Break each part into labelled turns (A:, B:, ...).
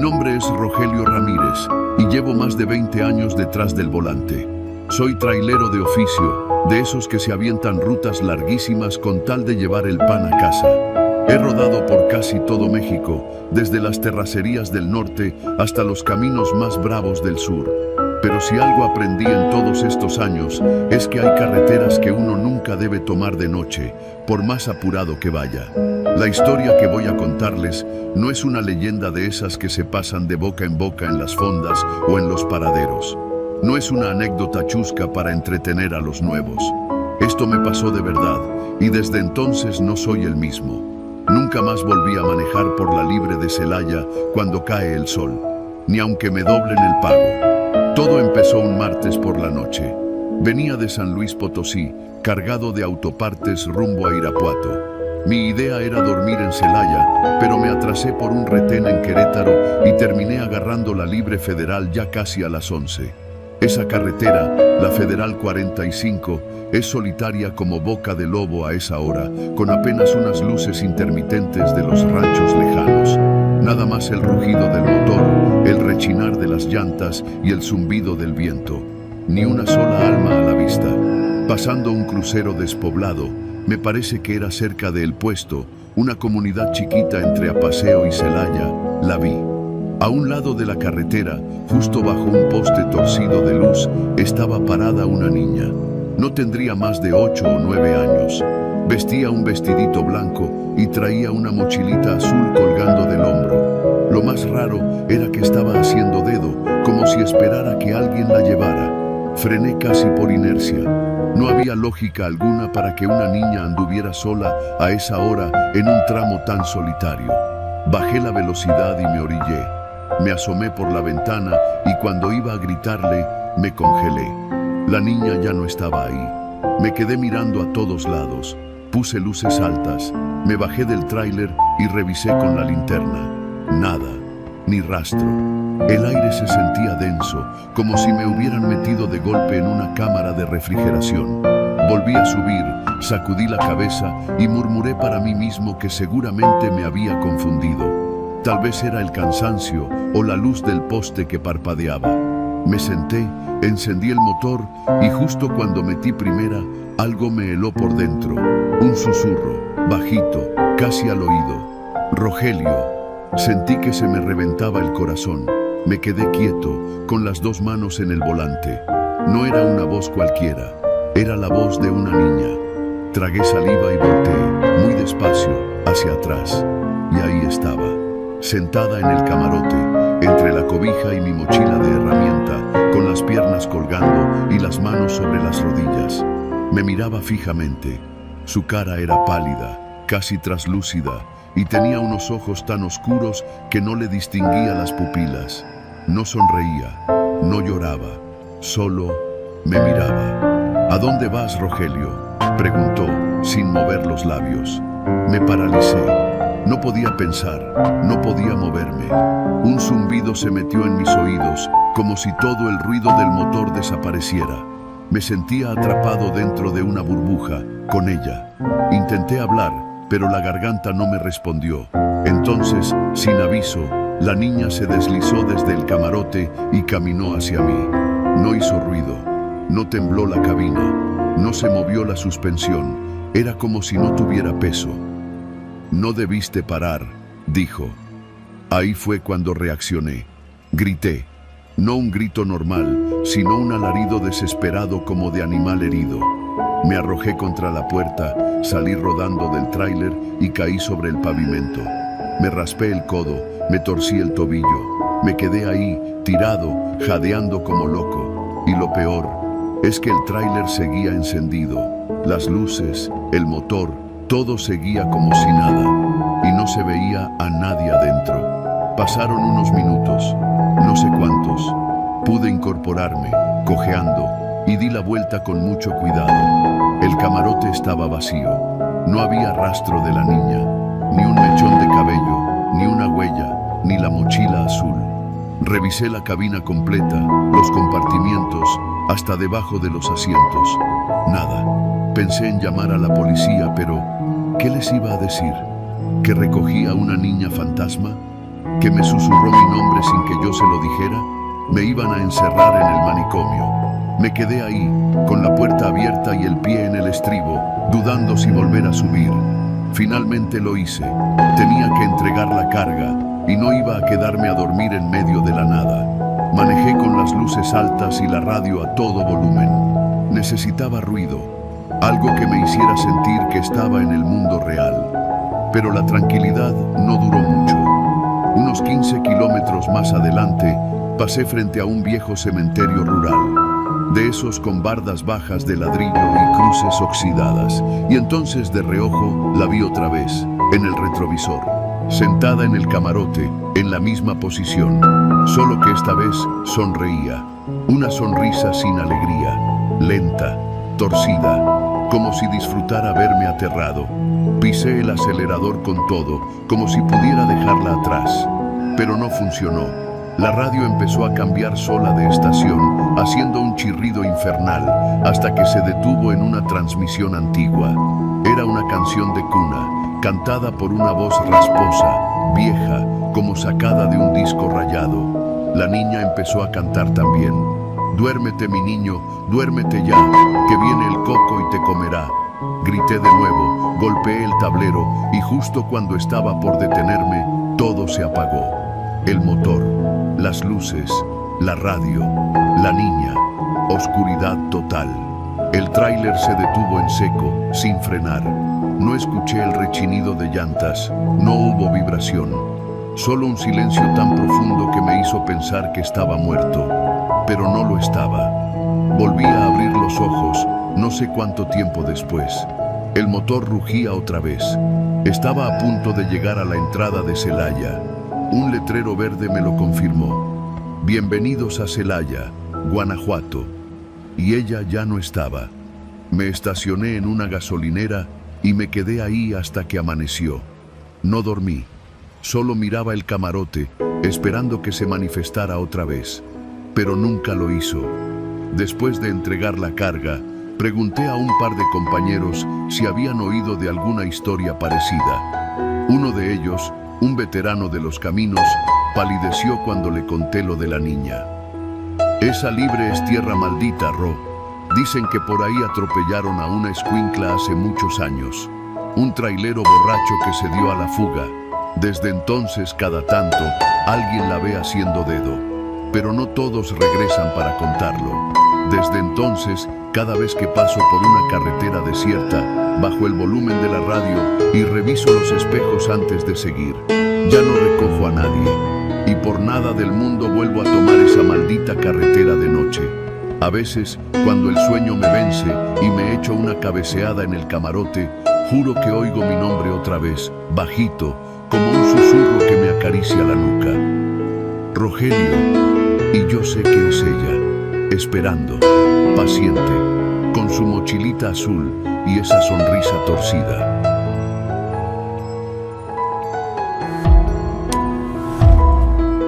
A: nombre es Rogelio Ramírez y llevo más de 20 años detrás del volante. Soy trailero de oficio, de esos que se avientan rutas larguísimas con tal de llevar el pan a casa. He rodado por casi todo México, desde las terracerías del norte hasta los caminos más bravos del sur. Pero si algo aprendí en todos estos años es que hay carreteras que uno nunca debe tomar de noche, por más apurado que vaya. La historia que voy a contarles no es una leyenda de esas que se pasan de boca en las fondas o en los paraderos. No es una anécdota chusca para entretener a los nuevos. Esto me pasó de verdad y desde entonces no soy el mismo. Nunca más volví a manejar por la libre de Celaya cuando cae el sol, ni aunque me doblen el pago. Todo empezó un martes por la noche. Venía de San Luis Potosí, cargado de autopartes rumbo a Irapuato. Mi idea era dormir en Celaya, pero me atrasé por un retén en Querétaro y terminé agarrando la libre federal ya casi a las 11. Esa carretera, la Federal 45, es solitaria como boca de lobo a esa hora, con apenas unas luces intermitentes de los ranchos lejanos. Nada más el rugido del motor, el rechinar de las llantas y el zumbido del viento. Ni una sola alma a la vista. Pasando un crucero despoblado, me parece que era cerca de El Puesto, una comunidad chiquita entre Apaseo y Celaya, la vi. A un lado de la carretera, justo bajo un poste torcido de luz, estaba parada una niña. No tendría más de 8 o 9 años. Vestía un vestidito blanco y traía una mochilita azul colgando del hombro. Lo más raro era que estaba haciendo dedo, como si esperara que alguien la llevara. Frené casi por inercia. No había lógica alguna para que una niña anduviera sola a esa hora en un tramo tan solitario. Bajé la velocidad y me orillé. Me asomé por la ventana y cuando iba a gritarle, me congelé. La niña ya no estaba ahí. Me quedé mirando a todos lados. Puse luces altas, me bajé del tráiler y revisé con la linterna. Nada, ni rastro. El aire se sentía denso, como si me hubieran metido de golpe en una cámara de refrigeración. Volví a subir, sacudí la cabeza y murmuré para mí mismo que seguramente me había confundido. Tal vez era el cansancio o la luz del poste que parpadeaba. Me senté, encendí el motor y justo cuando metí primera, algo me heló por dentro. Un susurro, bajito, casi al oído. Rogelio. Sentí que se me reventaba el corazón. Me quedé quieto, con las dos manos en el volante. No era una voz cualquiera, era la voz de una niña. Tragué saliva y volteé, muy despacio, hacia atrás. Y ahí estaba, sentada en el camarote, entre la cobija y mi mochila de herramienta, con las piernas colgando y las manos sobre las rodillas. Me miraba fijamente. Su cara era pálida, casi traslúcida, y tenía unos ojos tan oscuros que no le distinguía las pupilas. No sonreía, no lloraba, solo me miraba. ¿A dónde vas, Rogelio?, preguntó, sin mover los labios. Me paralicé. No podía pensar, no podía moverme. Un zumbido se metió en mis oídos, como si todo el ruido del motor desapareciera. Me sentía atrapado dentro de una burbuja, con ella. Intenté hablar, pero la garganta no me respondió. Entonces, sin aviso, la niña se deslizó desde el camarote y caminó hacia mí. No hizo ruido, no tembló la cabina, no se movió la suspensión. Era como si no tuviera peso. No debiste parar, dijo. Ahí fue cuando reaccioné. Grité. No un grito normal, sino un alarido desesperado como de animal herido. Me arrojé contra la puerta, salí rodando del tráiler y caí sobre el pavimento. Me raspé el codo, me torcí el tobillo. Me quedé ahí, tirado, jadeando como loco. Y lo peor es que el tráiler seguía encendido. Las luces, el motor, todo seguía como si nada. Y no se veía a nadie adentro. Pasaron unos minutos, no sé cuántos. Pude incorporarme, cojeando, y di la vuelta con mucho cuidado. El camarote estaba vacío. No había rastro de la niña, ni un mechón de cabello, ni una huella, ni la mochila azul. Revisé la cabina completa, los compartimientos, hasta debajo de los asientos. Nada. Pensé en llamar a la policía, pero ¿qué les iba a decir? ¿Que recogía a una niña fantasma? que me susurró mi nombre sin que yo se lo dijera. Me iban a encerrar en el manicomio. Me quedé ahí, con la puerta abierta y el pie en el estribo, dudando si volver a subir. Finalmente lo hice. Tenía que entregar la carga y no iba a quedarme a dormir en medio de la nada. Manejé con las luces altas y la radio a todo volumen. Necesitaba ruido, algo que me hiciera sentir que estaba en el mundo real. Pero la tranquilidad no duró mucho. Unos 15 kilómetros más adelante, pasé frente a un viejo cementerio rural, de esos con bardas bajas de ladrillo y cruces oxidadas, y entonces de reojo la vi otra vez, en el retrovisor, sentada en el camarote, en la misma posición, solo que esta vez sonreía, una sonrisa sin alegría, lenta, torcida, como si disfrutara verme aterrado. Pisé el acelerador con todo, como si pudiera dejarla atrás, pero no funcionó. La radio empezó a cambiar sola de estación, haciendo un chirrido infernal, hasta que se detuvo en una transmisión antigua. Era una canción de cuna, cantada por una voz rasposa, vieja, como sacada de un disco rayado. La niña empezó a cantar también. «Duérmete, mi niño, duérmete ya, que viene el coco y te comerá». Grité de nuevo, golpeé el tablero y justo cuando estaba por detenerme, todo se apagó. El motor, las luces, la radio, la niña, oscuridad total. El tráiler se detuvo en seco, sin frenar. No escuché el rechinido de llantas, no hubo vibración. Solo un silencio tan profundo que me hizo pensar que estaba muerto, pero no lo estaba. Volví a abrir los ojos, no sé cuánto tiempo después. El motor rugía otra vez. Estaba a punto de llegar a la entrada de Celaya. Un letrero verde me lo confirmó. «Bienvenidos a Celaya, Guanajuato». Y ella ya no estaba. Me estacioné en una gasolinera y me quedé ahí hasta que amaneció. No dormí. Solo miraba el camarote, esperando que se manifestara otra vez. Pero nunca lo hizo. Después de entregar la carga, pregunté a un par de compañeros si habían oído de alguna historia parecida. Uno de ellos, un veterano de los caminos, palideció cuando le conté lo de la niña. «Esa libre es tierra maldita, Ro. Dicen que por ahí atropellaron a una escuincla hace muchos años. Un trailero borracho que se dio a la fuga. Desde entonces, cada tanto, alguien la ve haciendo dedo. Pero no todos regresan para contarlo. Desde entonces, cada vez que paso por una carretera desierta, bajo el volumen de la radio y reviso los espejos antes de seguir, ya no recojo a nadie. Y por nada del mundo vuelvo a tomar esa maldita carretera de noche. A veces, cuando el sueño me vence y me echo una cabeceada en el camarote, juro que oigo mi nombre otra vez, bajito, como un susurro que me acaricia la nuca. Rogelio. Y yo sé que es ella, esperando, paciente, con su mochilita azul y esa sonrisa torcida.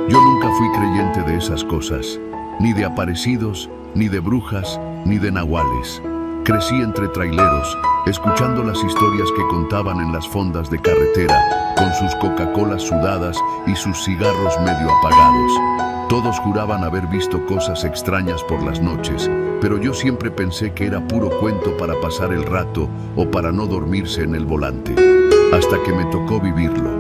A: Yo nunca fui creyente de esas cosas, ni de aparecidos, ni de brujas, ni de nahuales. Crecí entre traileros, escuchando las historias que contaban en las fondas de carretera, con sus Coca-Colas sudadas y sus cigarros medio apagados. Todos juraban haber visto cosas extrañas por las noches, pero yo siempre pensé que era puro cuento para pasar el rato o para no dormirse en el volante. Hasta que me tocó vivirlo.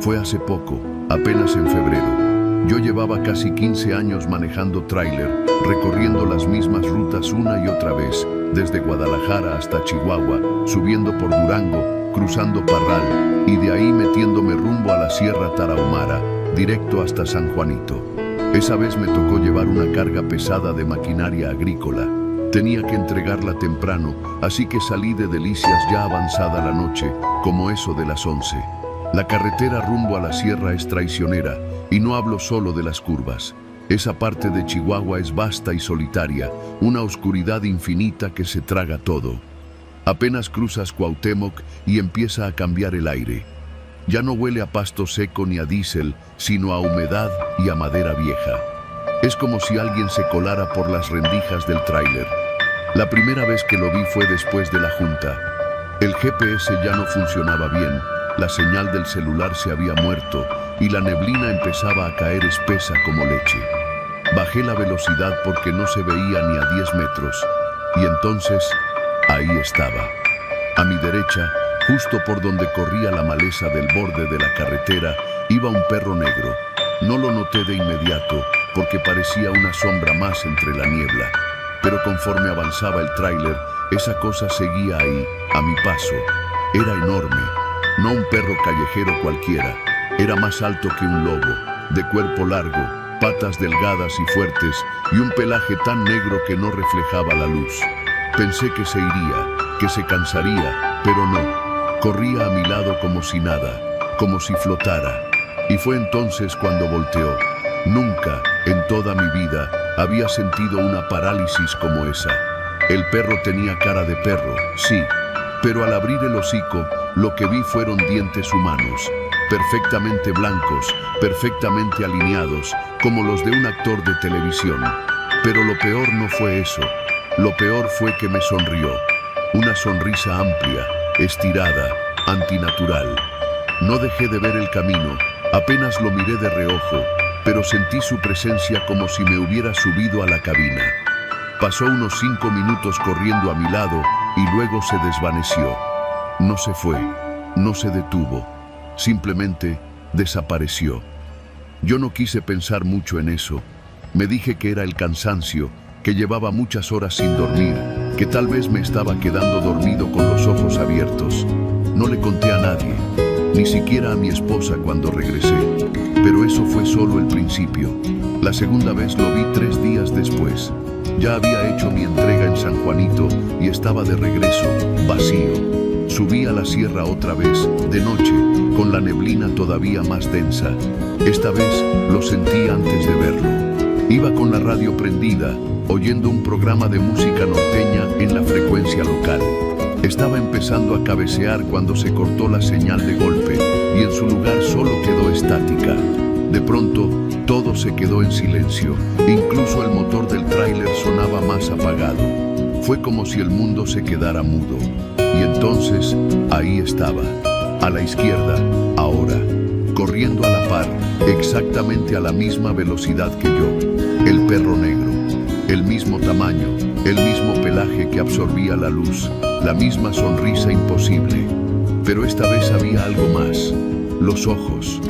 A: Fue hace poco, apenas en febrero. Yo llevaba casi 15 años manejando tráiler, recorriendo las mismas rutas una y otra vez, desde Guadalajara hasta Chihuahua, subiendo por Durango, cruzando Parral y de ahí metiéndome rumbo a la Sierra Tarahumara, directo hasta San Juanito. Esa vez me tocó llevar una carga pesada de maquinaria agrícola. Tenía que entregarla temprano, así que salí de Delicias ya avanzada la noche, como eso de las 11. La carretera rumbo a la sierra es traicionera, y no hablo solo de las curvas. Esa parte de Chihuahua es vasta y solitaria, una oscuridad infinita que se traga todo. Apenas cruzas Cuauhtémoc y empieza a cambiar el aire. Ya no huele a pasto seco ni a diésel, sino a humedad y a madera vieja. Es como si alguien se colara por las rendijas del tráiler. La primera vez que lo vi fue después de la junta. El GPS ya no funcionaba bien, La señal del celular se había muerto y la neblina empezaba a caer espesa como leche. Bajé la velocidad porque no se veía ni a 10 metros. Y entonces, ahí estaba. A mi derecha, justo por donde corría la maleza del borde de la carretera, iba un perro negro. No lo noté de inmediato porque parecía una sombra más entre la niebla. Pero conforme avanzaba el tráiler, esa cosa seguía ahí, a mi paso. Era enorme. No un perro callejero cualquiera. Era más alto que un lobo, de cuerpo largo, patas delgadas y fuertes y un pelaje tan negro que no reflejaba la luz. Pensé que se iría, que se cansaría, pero no. Corría a mi lado como si nada, como si flotara. Y fue entonces cuando volteó. Nunca, en toda mi vida, había sentido una parálisis como esa. El perro tenía cara de perro, sí, pero al abrir el hocico, lo que vi fueron dientes humanos, perfectamente blancos, perfectamente alineados, como los de un actor de televisión. Pero lo peor no fue eso. Lo peor fue que me sonrió. Una sonrisa amplia, estirada, antinatural. No dejé de ver el camino, apenas lo miré de reojo, pero sentí su presencia como si me hubiera subido a la cabina. Pasó unos 5 minutos corriendo a mi lado y luego se desvaneció. No se fue, no se detuvo, simplemente desapareció. Yo no quise pensar mucho en eso. Me dije que era el cansancio, que llevaba muchas horas sin dormir, que tal vez me estaba quedando dormido con los ojos abiertos. No le conté a nadie, ni siquiera a mi esposa cuando regresé. Pero eso fue solo el principio. La segunda vez lo vi 3 días después. Ya había hecho mi entrega en San Juanito y estaba de regreso, vacío. Subí a la sierra otra vez, de noche, con la neblina todavía más densa. Esta vez lo sentí antes de verlo. Iba con la radio prendida, oyendo un programa de música norteña en la frecuencia local. Estaba empezando a cabecear cuando se cortó la señal de golpe y en su lugar solo quedó estática. De pronto, todo se quedó en silencio. Incluso el motor del tráiler sonaba más apagado. Fue como si el mundo se quedara mudo. Y entonces, ahí estaba, a la izquierda, ahora, corriendo a la par, exactamente a la misma velocidad que yo. El perro negro, el mismo tamaño, el mismo pelaje que absorbía la luz, la misma sonrisa imposible. Pero esta vez había algo más. Los ojos.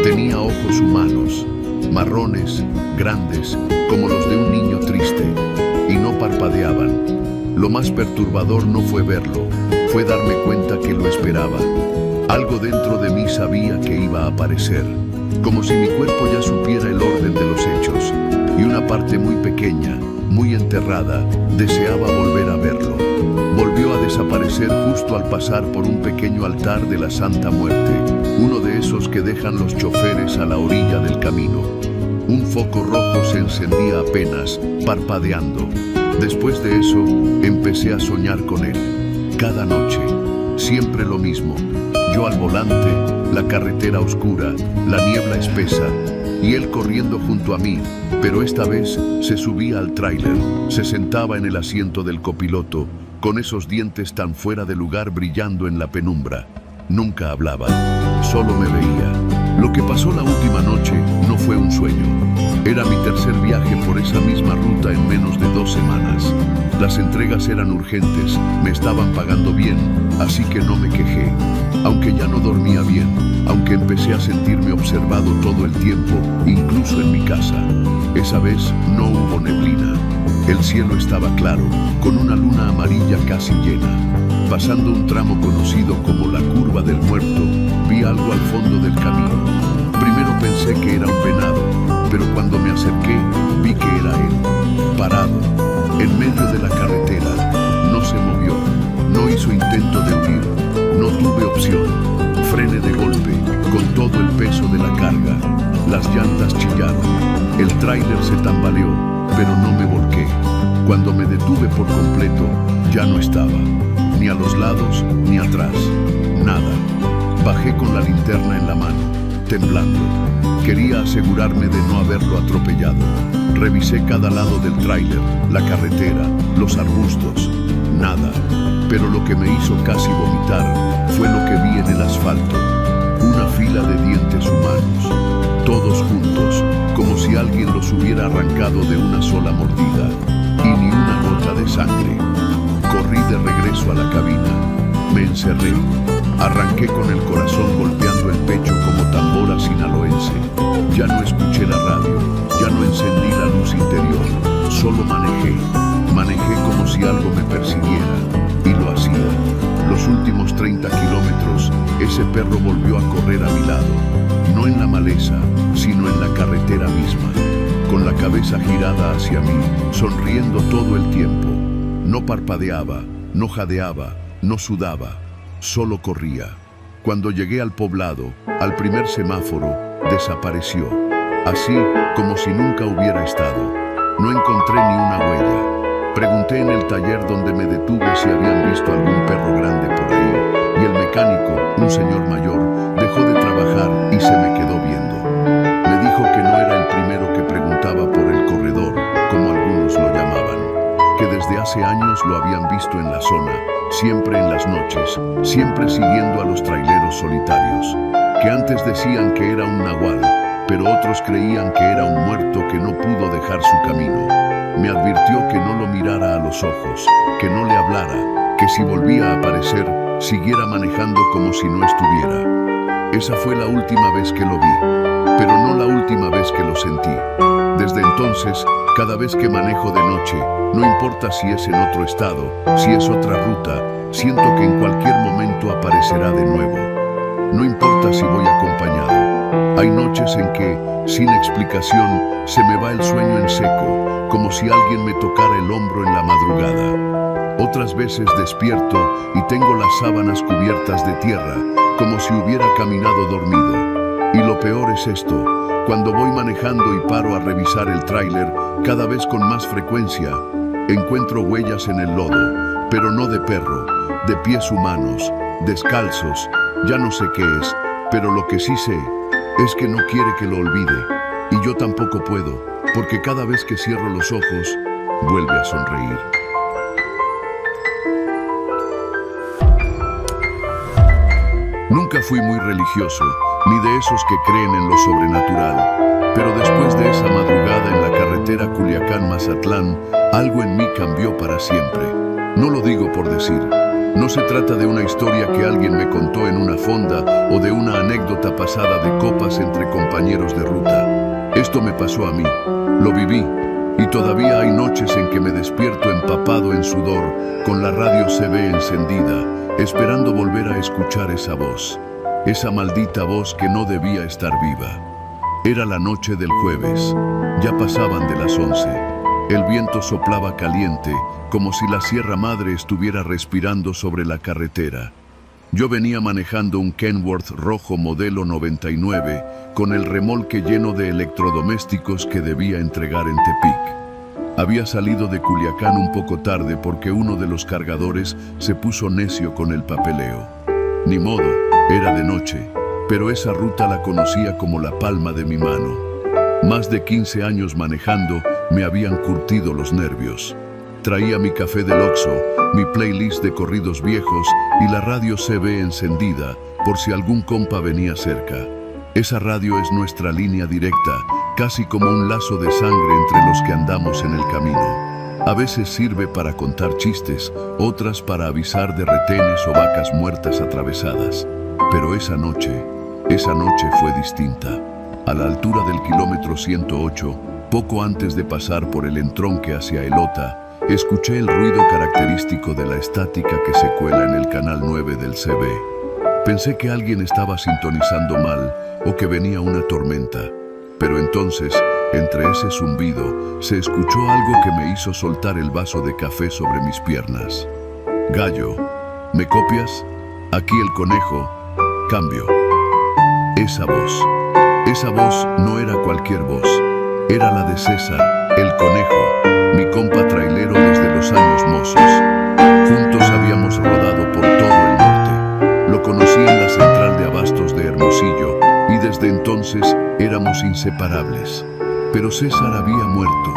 A: Tenía ojos humanos, marrones, grandes, como los de un niño triste, y no parpadeaban. Lo más perturbador no fue verlo, fue darme cuenta que lo esperaba. Algo dentro de mí sabía que iba a aparecer, como si mi cuerpo ya supiera el orden de los hechos, y una parte muy pequeña, muy enterrada, deseaba volver a verlo. Volvió a desaparecer justo al pasar por un pequeño altar de la Santa Muerte, uno de esos que dejan los choferes a la orilla del camino. Un foco rojo se encendía apenas, parpadeando. Después de eso, empecé a soñar con él. Cada noche, siempre lo mismo. Yo al volante, la carretera oscura, la niebla espesa, y él corriendo junto a mí, pero esta vez se subía al tráiler, se sentaba en el asiento del copiloto, con esos dientes tan fuera de lugar brillando en la penumbra. Nunca hablaba, solo me veía. Lo que pasó la última noche no fue un sueño. Era mi tercer viaje por esa misma ruta en menos de 2 semanas. Las entregas eran urgentes, me estaban pagando bien, así que no me quejé. Aunque ya no dormía bien, aunque empecé a sentirme observado todo el tiempo, incluso en mi casa. Esa vez no hubo neblina. El cielo estaba claro, con una luna amarilla casi llena. Pasando un tramo conocido como la Curva del Muerto, vi algo al fondo del camino. Primero pensé que era un venado, pero cuando me acerqué, vi que era él, parado, en medio de la carretera. No se movió, no hizo intento de huir, no tuve opción. Frené de golpe, con todo el peso de la carga. Las llantas chillaron, el tráiler se tambaleó, pero no me volqué. Cuando me detuve por completo, ya no estaba, ni a los lados ni atrás, nada. Bajé con la linterna en la mano, temblando. Quería asegurarme de no haberlo atropellado. Revisé cada lado del tráiler, la carretera, los arbustos, nada. Pero lo que me hizo casi vomitar fue lo que vi en el asfalto. todos juntos, como si alguien los hubiera arrancado de una sola mordida, y ni una gota de sangre. Corrí de regreso a la cabina, me encerré, arranqué con el corazón golpeando el pecho como tambora sinaloense. Ya no escuché la radio, ya no encendí la luz interior, solo manejé como si algo me persiguiera, y lo hacía. Los últimos 30 kilómetros, ese perro volvió a correr a mi lado, no en la maleza, sino en la carretera misma, con la cabeza girada hacia mí, sonriendo todo el tiempo. No parpadeaba, no jadeaba, no sudaba, solo corría. Cuando llegué al poblado, al primer semáforo, desapareció, así como si nunca hubiera estado. No encontré ni una huella. Pregunté en el taller donde me detuve si habían visto algún perro grande por ahí, y el mecánico, un señor mayor, dejó de trabajar y se me quedó viendo. Me dijo que no era el primero que preguntaba por el corredor, como algunos lo llamaban, que desde hace años lo habían visto en la zona, siempre en las noches, siempre siguiendo a los traileros solitarios, que antes decían que era un nahual, pero otros creían que era un muerto que no pudo dejar su camino. Me advirtió que no lo mirara a los ojos, que no le hablara, que si volvía a aparecer, siguiera manejando como si no estuviera. Esa fue la última vez que lo vi, pero no la última vez que lo sentí. Desde entonces, cada vez que manejo de noche, no importa si es en otro estado, si es otra ruta, siento que en cualquier momento aparecerá de nuevo. No importa si voy acompañado. Hay noches en que, sin explicación, se me va el sueño en seco, como si alguien me tocara el hombro en la madrugada. Otras veces despierto y tengo las sábanas cubiertas de tierra, como si hubiera caminado dormido. Y lo peor es esto, cuando voy manejando y paro a revisar el tráiler, cada vez con más frecuencia, encuentro huellas en el lodo, pero no de perro, de pies humanos, descalzos, ya no sé qué es, pero lo que sí sé es que no quiere que lo olvide, y yo tampoco puedo, porque cada vez que cierro los ojos, vuelve a sonreír. Nunca fui muy religioso, ni de esos que creen en lo sobrenatural, pero después de esa madrugada en la carretera Culiacán-Mazatlán, algo en mí cambió para siempre. No lo digo por decir. No se trata de una historia que alguien me contó en una fonda o de una anécdota pasada de copas entre compañeros de ruta. Esto me pasó a mí, lo viví, y todavía hay noches en que me despierto empapado en sudor, con la radio CB encendida, esperando volver a escuchar esa voz, esa maldita voz que no debía estar viva. Era la noche del jueves, ya pasaban de las 11. El viento soplaba caliente, como si la Sierra Madre estuviera respirando sobre la carretera. Yo venía manejando un Kenworth rojo modelo 99, con el remolque lleno de electrodomésticos que debía entregar en Tepic. Había salido de Culiacán un poco tarde porque uno de los cargadores se puso necio con el papeleo. Ni modo, era de noche, pero esa ruta la conocía como la palma de mi mano. Más de 15 años manejando me habían curtido los nervios. Traía mi café del Oxxo, mi playlist de corridos viejos y la radio CB encendida por si algún compa venía cerca. Esa radio es nuestra línea directa, casi como un lazo de sangre entre los que andamos en el camino. A veces sirve para contar chistes, otras para avisar de retenes o vacas muertas atravesadas. Pero esa noche fue distinta. A la altura del kilómetro 108, poco antes de pasar por el entronque hacia Elota, escuché el ruido característico de la estática que se cuela en el canal 9 del CB. Pensé que alguien estaba sintonizando mal o que venía una tormenta, pero entonces, entre ese zumbido, se escuchó algo que me hizo soltar el vaso de café sobre mis piernas. Gallo, ¿me copias? Aquí el conejo. Cambio. Esa voz no era cualquier voz, era la de César, el conejo, mi compa trailero desde los años mozos. Juntos habíamos rodado por todo el norte. Lo conocí en la central de abastos de Hermosillo y desde entonces éramos inseparables. Pero César había muerto.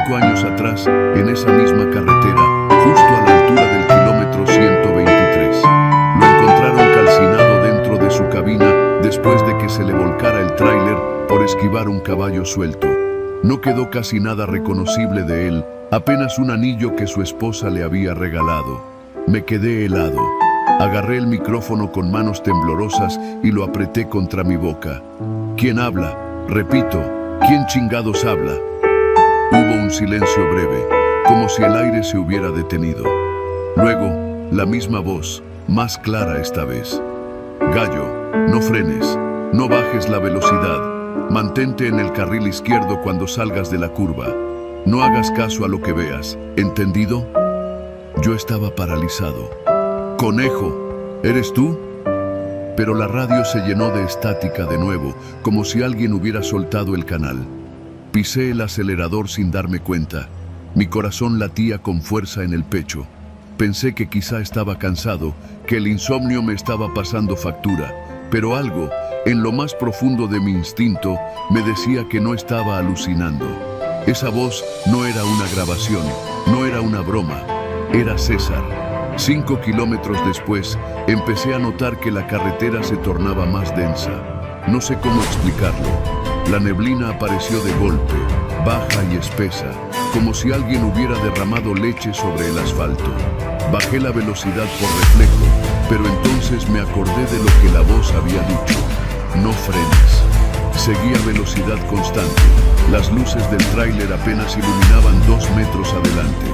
A: 5 años atrás, en esa misma carretera, justo a la altura del kilómetro 123. Lo encontraron calcinado dentro de su cabina después de que se le volcara el tráiler por esquivar un caballo suelto. No quedó casi nada reconocible de él, apenas un anillo que su esposa le había regalado. Me quedé helado. Agarré el micrófono con manos temblorosas y lo apreté contra mi boca. ¿Quién habla? Repito, ¿quién chingados habla? Hubo un silencio breve, como si el aire se hubiera detenido. Luego, la misma voz, más clara esta vez. Gallo, no frenes, no bajes la velocidad. Mantente en el carril izquierdo cuando salgas de la curva. No hagas caso a lo que veas, ¿entendido? Yo estaba paralizado. Conejo, ¿eres tú? Pero la radio se llenó de estática de nuevo, como si alguien hubiera soltado el canal. Pisé el acelerador sin darme cuenta. Mi corazón latía con fuerza en el pecho. Pensé que quizá estaba cansado, que el insomnio me estaba pasando factura, pero algo, en lo más profundo de mi instinto, me decía que no estaba alucinando. Esa voz no era una grabación, no era una broma, era César. 5 kilómetros después, empecé a notar que la carretera se tornaba más densa. No sé cómo explicarlo. La neblina apareció de golpe, baja y espesa, como si alguien hubiera derramado leche sobre el asfalto. Bajé la velocidad por reflejo, pero entonces me acordé de lo que la voz había dicho. No frenes. Seguí a velocidad constante. Las luces del tráiler apenas iluminaban 2 metros adelante.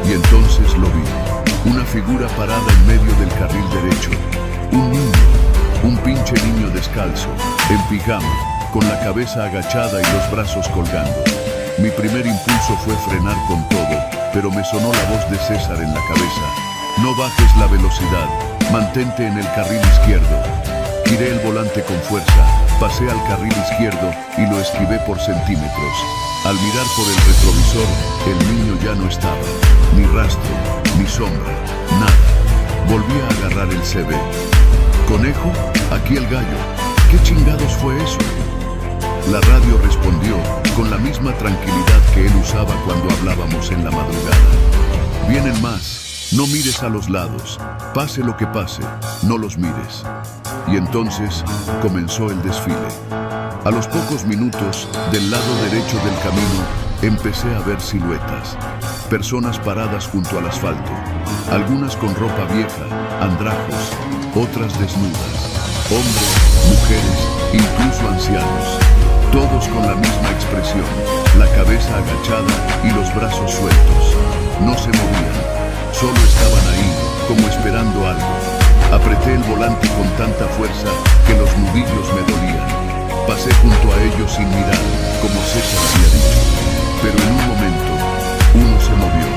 A: Y entonces lo vi. Una figura parada en medio del carril derecho. Un niño. Un pinche niño descalzo, en pijama, con la cabeza agachada y los brazos colgando. Mi primer impulso fue frenar con todo, pero me sonó la voz de César en la cabeza. No bajes la velocidad, mantente en el carril izquierdo. Giré el volante con fuerza, pasé al carril izquierdo y lo esquivé por centímetros. Al mirar por el retrovisor, el niño ya no estaba. Ni rastro, ni sombra, nada. Volví a agarrar el CB. Conejo, aquí el gallo. ¿Qué chingados fue eso? La radio respondió con la misma tranquilidad que él usaba cuando hablábamos en la madrugada. Vienen más, no mires a los lados, pase lo que pase, no los mires. Y entonces comenzó el desfile. A los pocos minutos, del lado derecho del camino, empecé a ver siluetas. Personas paradas junto al asfalto, algunas con ropa vieja, andrajos, otras desnudas. Hombres, mujeres, incluso ancianos. Todos con la misma expresión, la cabeza agachada y los brazos sueltos. No se movían, solo estaban ahí, como esperando algo. Apreté el volante con tanta fuerza que los nudillos me dolían. Pasé junto a ellos sin mirar, como César había dicho. Pero en un momento, uno se movió.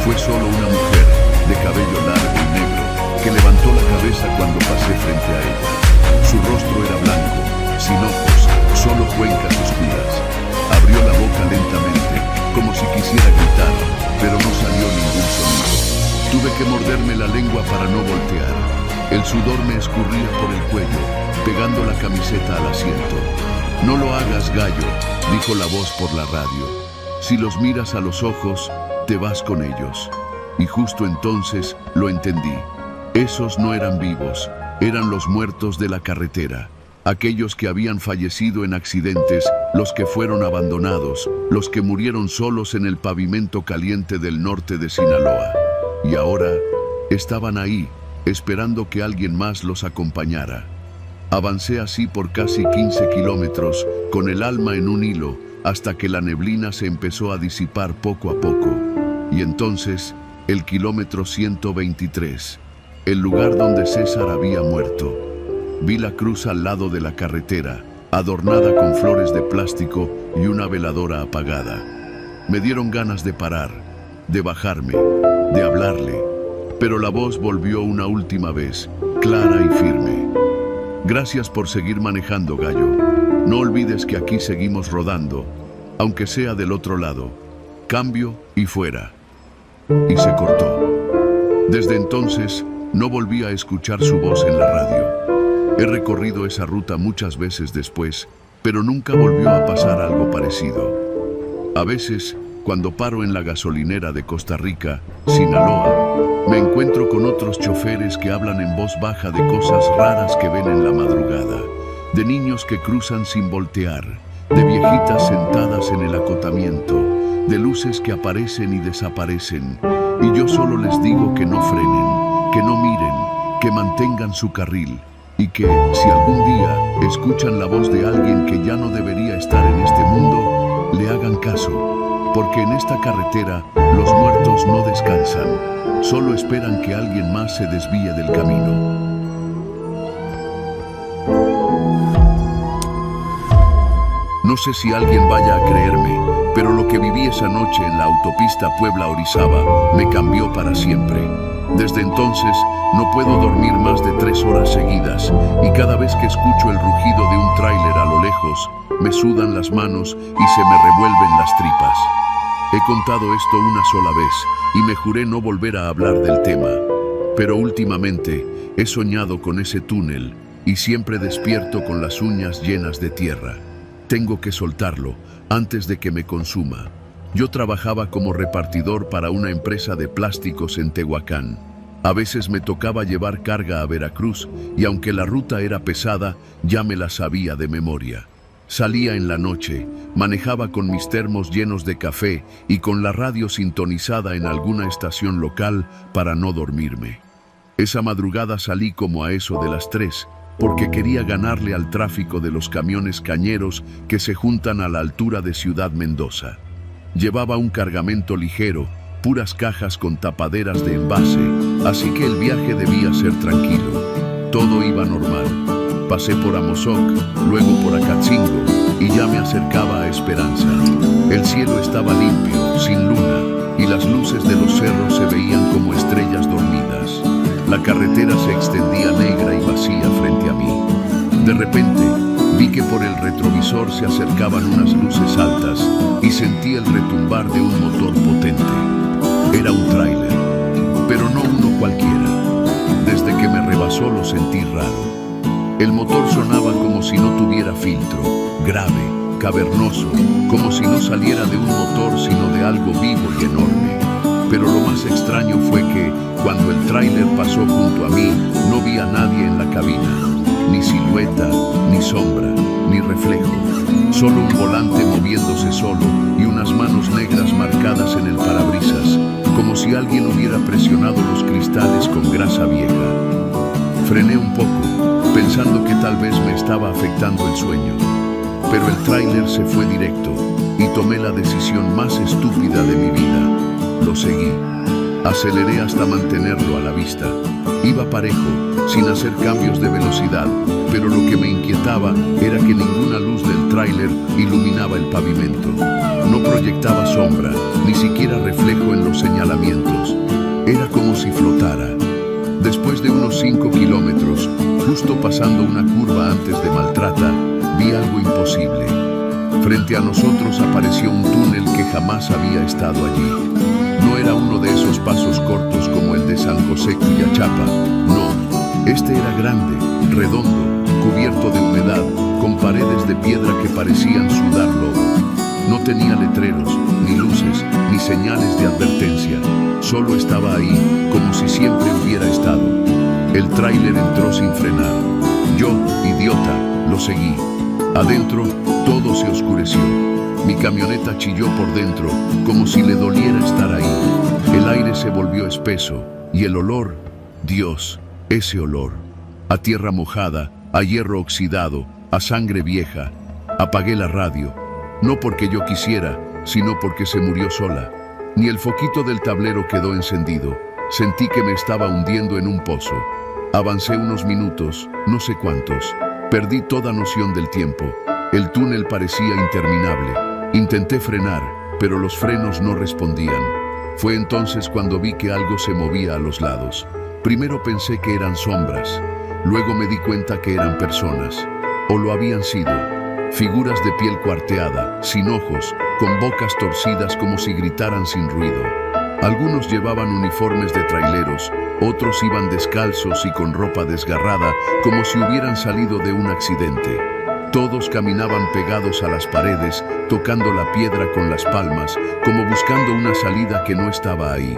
A: Fue solo una mujer, de cabello largo y negro, que levantó la cabeza cuando pasé frente a ella. Su rostro era blanco, sin ojos, solo cuencas oscuras. Abrió la boca lentamente, como si quisiera gritar, pero no salió ningún sonido. Tuve que morderme la lengua para no voltear. El sudor me escurría por el cuello, pegando la camiseta al asiento. No lo hagas, gallo, dijo la voz por la radio. Si los miras a los ojos, te vas con ellos. Y justo entonces lo entendí. Esos no eran vivos, eran los muertos de la carretera. Aquellos que habían fallecido en accidentes, los que fueron abandonados, los que murieron solos en el pavimento caliente del norte de Sinaloa. Y ahora estaban ahí, esperando que alguien más los acompañara. Avancé así por casi 15 kilómetros, con el alma en un hilo, hasta que la neblina se empezó a disipar poco a poco. Y entonces, el kilómetro 123, el lugar donde César había muerto. Vi la cruz al lado de la carretera, adornada con flores de plástico y una veladora apagada. Me dieron ganas de parar, de bajarme, de hablarle, pero la voz volvió una última vez, clara y firme. Gracias por seguir manejando, gallo. No olvides que aquí seguimos rodando, aunque sea del otro lado. Cambio y fuera. Y se cortó. Desde entonces, no volví a escuchar su voz en la radio. He recorrido esa ruta muchas veces después, pero nunca volvió a pasar algo parecido. A veces, cuando paro en la gasolinera de Costa Rica, Sinaloa, me encuentro con otros choferes que hablan en voz baja de cosas raras que ven en la madrugada. de niños que cruzan sin voltear, de viejitas sentadas en el acotamiento, de luces que aparecen y desaparecen, y yo solo les digo que no frenen, que no miren, que mantengan su carril, y que, si algún día escuchan la voz de alguien que ya no debería estar en este mundo, le hagan caso, porque en esta carretera los muertos no descansan, solo esperan que alguien más se desvíe del camino. No sé si alguien vaya a creerme, pero lo que viví esa noche en la autopista Puebla-Orizaba me cambió para siempre. Desde entonces no puedo dormir más de 3 horas seguidas y cada vez que escucho el rugido de un tráiler a lo lejos, me sudan las manos y se me revuelven las tripas. He contado esto una sola vez y me juré no volver a hablar del tema, pero últimamente he soñado con ese túnel y siempre despierto con las uñas llenas de tierra. Tengo que soltarlo antes de que me consuma. Yo trabajaba como repartidor para una empresa de plásticos en Tehuacán. A veces me tocaba llevar carga a Veracruz y aunque la ruta era pesada, ya me la sabía de memoria. Salía en la noche, manejaba con mis termos llenos de café y con la radio sintonizada en alguna estación local para no dormirme. Esa madrugada salí como a eso de las 3, porque quería ganarle al tráfico de los camiones cañeros que se juntan a la altura de Ciudad Mendoza. Llevaba un cargamento ligero, puras cajas con tapaderas de envase, así que el viaje debía ser tranquilo. Todo iba normal. Pasé por Amozoc, luego por Acatzingo, y ya me acercaba a Esperanza. El cielo estaba limpio, sin luna, y las luces de los cerros se veían como estrellas dormidas. La carretera se extendía negra y vacía frente a mí. De repente, vi que por el retrovisor se acercaban unas luces altas y sentí el retumbar de un motor potente. Era un tráiler, pero no uno cualquiera. Desde que me rebasó lo sentí raro. El motor sonaba como si no tuviera filtro, grave, cavernoso, como si no saliera de un motor sino de algo vivo y enorme. Pero lo más extraño fue que, cuando el tráiler pasó junto a mí, no vi a nadie en la cabina. Ni silueta, ni sombra, ni reflejo. Solo un volante moviéndose solo y unas manos negras marcadas en el parabrisas, como si alguien hubiera presionado los cristales con grasa vieja. Frené un poco, pensando que tal vez me estaba afectando el sueño. Pero el tráiler se fue directo y tomé la decisión más estúpida de mi vida. Lo seguí. Aceleré hasta mantenerlo a la vista. Iba parejo, sin hacer cambios de velocidad, pero lo que me inquietaba era que ninguna luz del tráiler iluminaba el pavimento. No proyectaba sombra, ni siquiera reflejo en los señalamientos. Era como si flotara. Después de unos 5 kilómetros, justo pasando una curva antes de Maltrata, vi algo imposible. Frente a nosotros apareció un túnel que jamás había estado allí. No era uno de esos pasos cortos como el de San José Cuyachapa, no. Este era grande, redondo, cubierto de humedad, con paredes de piedra que parecían sudar lodo. No tenía letreros, ni luces, ni señales de advertencia. Solo estaba ahí, como si siempre hubiera estado. El tráiler entró sin frenar. Yo, idiota, lo seguí. Adentro, todo se oscureció. Mi camioneta chilló por dentro, como si le doliera estar ahí. El aire se volvió espeso, y el olor, Dios, ese olor. A tierra mojada, a hierro oxidado, a sangre vieja. Apagué la radio, no porque yo quisiera, sino porque se murió sola. Ni el foquito del tablero quedó encendido. Sentí que me estaba hundiendo en un pozo. Avancé unos minutos, no sé cuántos. Perdí toda noción del tiempo. El túnel parecía interminable. Intenté frenar, pero los frenos no respondían. Fue entonces cuando vi que algo se movía a los lados. Primero pensé que eran sombras. Luego me di cuenta que eran personas. O lo habían sido. Figuras de piel cuarteada, sin ojos, con bocas torcidas como si gritaran sin ruido. Algunos llevaban uniformes de traileros, otros iban descalzos y con ropa desgarrada, como si hubieran salido de un accidente. Todos caminaban pegados a las paredes, tocando la piedra con las palmas, como buscando una salida que no estaba ahí.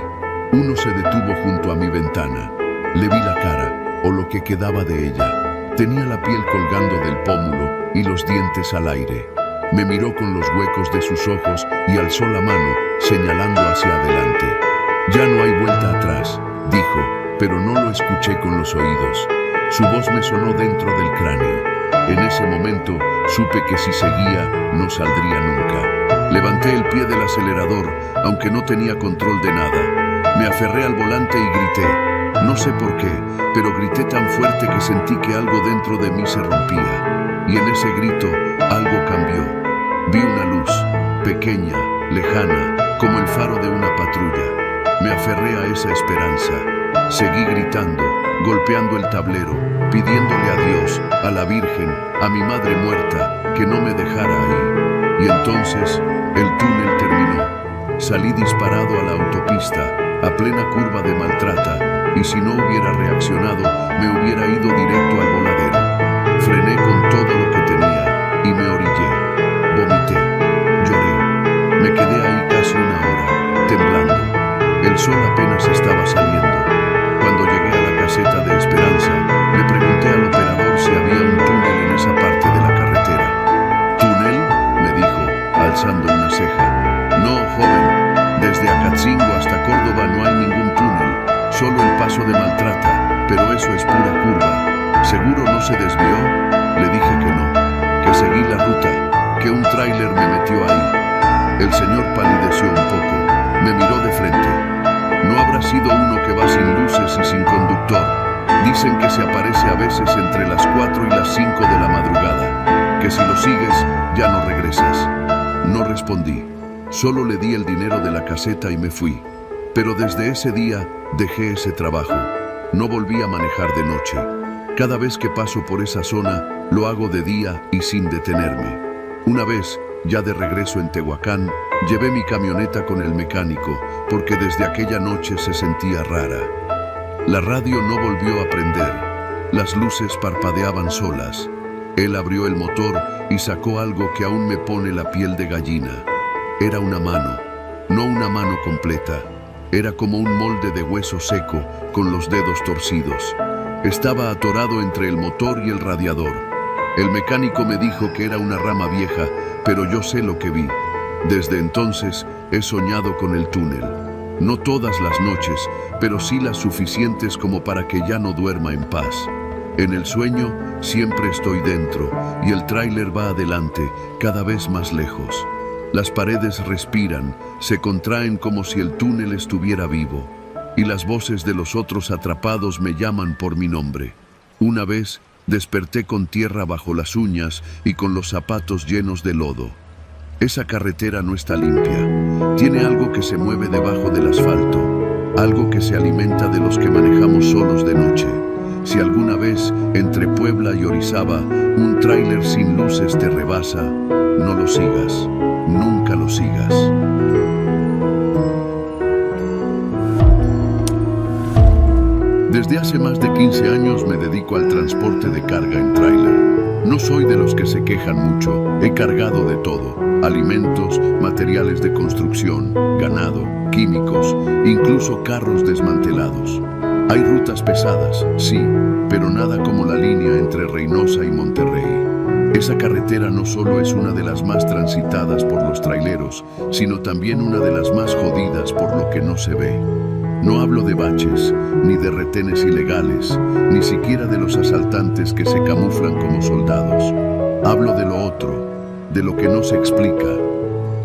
A: Uno se detuvo junto a mi ventana. Le vi la cara, o lo que quedaba de ella. Tenía la piel colgando del pómulo y los dientes al aire. Me miró con los huecos de sus ojos y alzó la mano, señalando hacia adelante. «Ya no hay vuelta atrás», dijo, pero no lo escuché con los oídos. Su voz me sonó dentro del cráneo. En ese momento supe que si seguía no saldría nunca. Levanté el pie del acelerador, aunque no tenía control de nada. Me aferré al volante y grité. No sé por qué, pero grité tan fuerte que sentí que algo dentro de mí se rompía. Y en ese grito algo cambió. Vi una luz, pequeña, lejana, como el faro de una patrulla. Me aferré a esa esperanza. Seguí gritando, golpeando el tablero, pidiéndole a Dios, a la Virgen, a mi madre muerta, que no me dejara ahí. Y entonces el túnel terminó. Salí disparado a la autopista, a plena curva de Maltrata, y si no hubiera reaccionado, me hubiera ido directo al voladero. Frené con todo lo que tenía y me orillé. Vomité, lloré. Me quedé ahí casi una hora, temblando. El sol apenas estaba saliendo. Cuando llegué a la caseta de Esperanza, le pregunté al operador si había un túnel en esa parte de la carretera. ¿Túnel?, me dijo, alzando una ceja. No, joven, desde Acatzingo hasta Córdoba no hay ningún túnel, solo el paso de Maltrata, pero eso es pura curva. ¿Seguro no se desvió? Le dije que no, que seguí la ruta, que un tráiler me metió ahí. El señor palideció un poco, me miró de frente. No habrá sido uno que va sin luces y sin conductor. Dicen que se aparece a veces entre las 4 y las 5 de la madrugada, que si lo sigues ya no regresas. No respondí, solo le di el dinero de la caseta y me fui. Pero desde ese día dejé ese trabajo. No volví a manejar de noche. Cada vez que paso por esa zona, lo hago de día y sin detenerme. Una vez, ya de regreso en Tehuacán, llevé mi camioneta con el mecánico, porque desde aquella noche se sentía rara. La radio no volvió a prender. Las luces parpadeaban solas. Él abrió el motor y sacó algo que aún me pone la piel de gallina. Era una mano, no una mano completa. Era como un molde de hueso seco, con los dedos torcidos. Estaba atorado entre el motor y el radiador. El mecánico me dijo que era una rama vieja, pero yo sé lo que vi. Desde entonces he soñado con el túnel. No todas las noches, pero sí las suficientes como para que ya no duerma en paz. En el sueño siempre estoy dentro y el tráiler va adelante, cada vez más lejos. Las paredes respiran, se contraen como si el túnel estuviera vivo, y las voces de los otros atrapados me llaman por mi nombre. Una vez desperté con tierra bajo las uñas y con los zapatos llenos de lodo. Esa carretera no está limpia. Tiene algo que se mueve debajo del asfalto, algo que se alimenta de los que manejamos solos de noche. Si alguna vez entre Puebla y Orizaba un tráiler sin luces te rebasa, no lo sigas. Nunca lo sigas. Desde hace más de 15 años me dedico al transporte de carga en tráiler. No soy de los que se quejan mucho. He cargado de todo: alimentos, materiales de construcción, ganado, químicos, incluso carros desmantelados. Hay rutas pesadas, sí, pero nada como la línea entre Reynosa y Monterrey. Esa carretera no solo es una de las más transitadas por los traileros, sino también una de las más jodidas por lo que no se ve. No hablo de baches, ni de retenes ilegales, ni siquiera de los asaltantes que se camuflan como soldados. Hablo de lo otro, de lo que no se explica.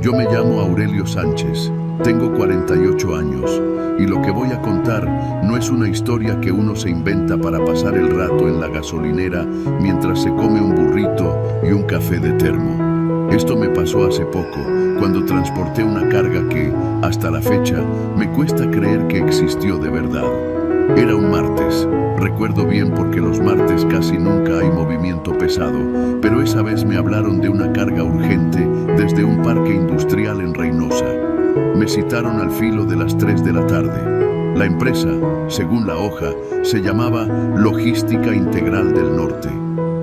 A: Yo me llamo Aurelio Sánchez, tengo 48 años, y lo que voy a contar no es una historia que uno se inventa para pasar el rato en la gasolinera mientras se come un burrito y un café de termo. Esto me pasó hace poco, cuando transporté una carga que, hasta la fecha, me cuesta creer que existió de verdad. Era un martes. Recuerdo bien porque los martes casi nunca hay movimiento pesado, pero esa vez me hablaron de una carga urgente desde un parque industrial en Reynosa. Me citaron al filo de las 3 de la tarde. La empresa, según la hoja, se llamaba Logística Integral del Norte.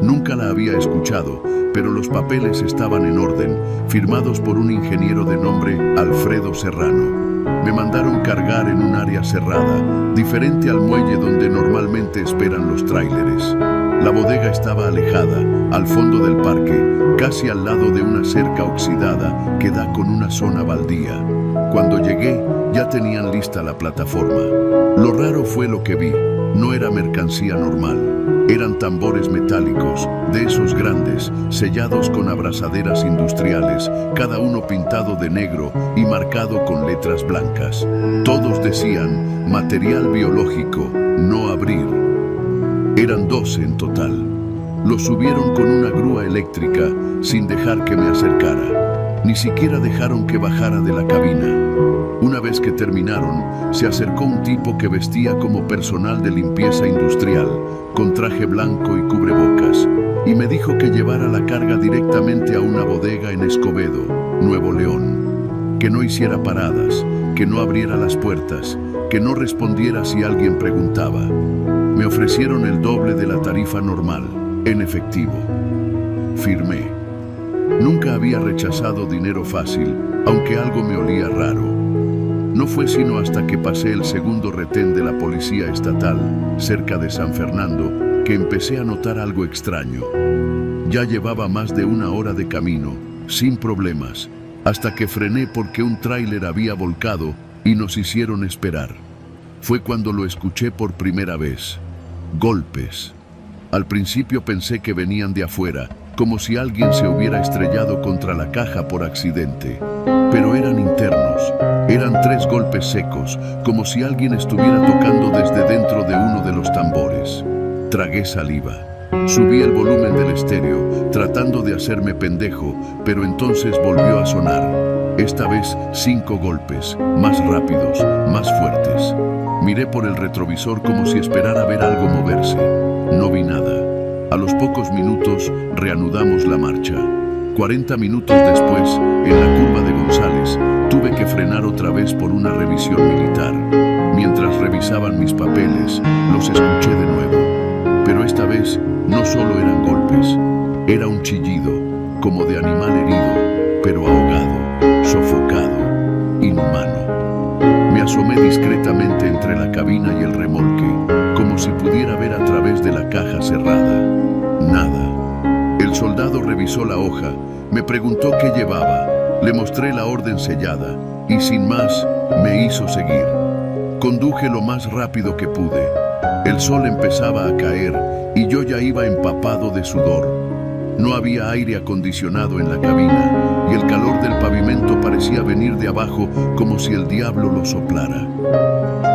A: Nunca la había escuchado, pero los papeles estaban en orden, firmados por un ingeniero de nombre Alfredo Serrano. Me mandaron cargar en un área cerrada, diferente al muelle donde normalmente esperan los tráileres. La bodega estaba alejada, al fondo del parque, casi al lado de una cerca oxidada que da con una zona baldía. Cuando llegué, ya tenían lista la plataforma. Lo raro fue lo que vi. No era mercancía normal. Eran tambores metálicos, de esos grandes, sellados con abrazaderas industriales, cada uno pintado de negro y marcado con letras blancas. Todos decían, material biológico, no abrir. Eran 12 en total. Los subieron con una grúa eléctrica, sin dejar que me acercara. Ni siquiera dejaron que bajara de la cabina. Una vez que terminaron, se acercó un tipo que vestía como personal de limpieza industrial, con traje blanco y cubrebocas, y me dijo que llevara la carga directamente a una bodega en Escobedo, Nuevo León. Que no hiciera paradas, que no abriera las puertas, que no respondiera si alguien preguntaba. Me ofrecieron el doble de la tarifa normal, en efectivo. Firmé. Nunca había rechazado dinero fácil, aunque algo me olía raro. No fue sino hasta que pasé el segundo retén de la policía estatal, cerca de San Fernando, que empecé a notar algo extraño. Ya llevaba más de una hora de camino, sin problemas, hasta que frené porque un tráiler había volcado y nos hicieron esperar. Fue cuando lo escuché por primera vez. Golpes. Al principio pensé que venían de afuera, como si alguien se hubiera estrellado contra la caja por accidente. Pero eran internos. Eran 3 golpes secos, como si alguien estuviera tocando desde dentro de uno de los tambores. Tragué saliva. Subí el volumen del estéreo, tratando de hacerme pendejo, pero entonces volvió a sonar. Esta vez 5 golpes, más rápidos, más fuertes. Miré por el retrovisor como si esperara ver algo moverse. No vi nada. A los pocos minutos reanudamos la marcha. 40 minutos después, en la curva de González, tuve que frenar otra vez por una revisión militar. Mientras revisaban mis papeles, los escuché de nuevo. Pero esta vez no solo eran golpes, era un chillido, como de animal herido, pero ahogado, sofocado, inhumano. Me asomé discretamente entre la cabina y el remolque, como si pudiera ver a través de la caja cerrada. Nada. El soldado revisó la hoja, me preguntó qué llevaba, le mostré la orden sellada y sin más me hizo seguir. Conduje lo más rápido que pude. El sol empezaba a caer y yo ya iba empapado de sudor. No había aire acondicionado en la cabina y el calor del pavimento parecía venir de abajo como si el diablo lo soplara.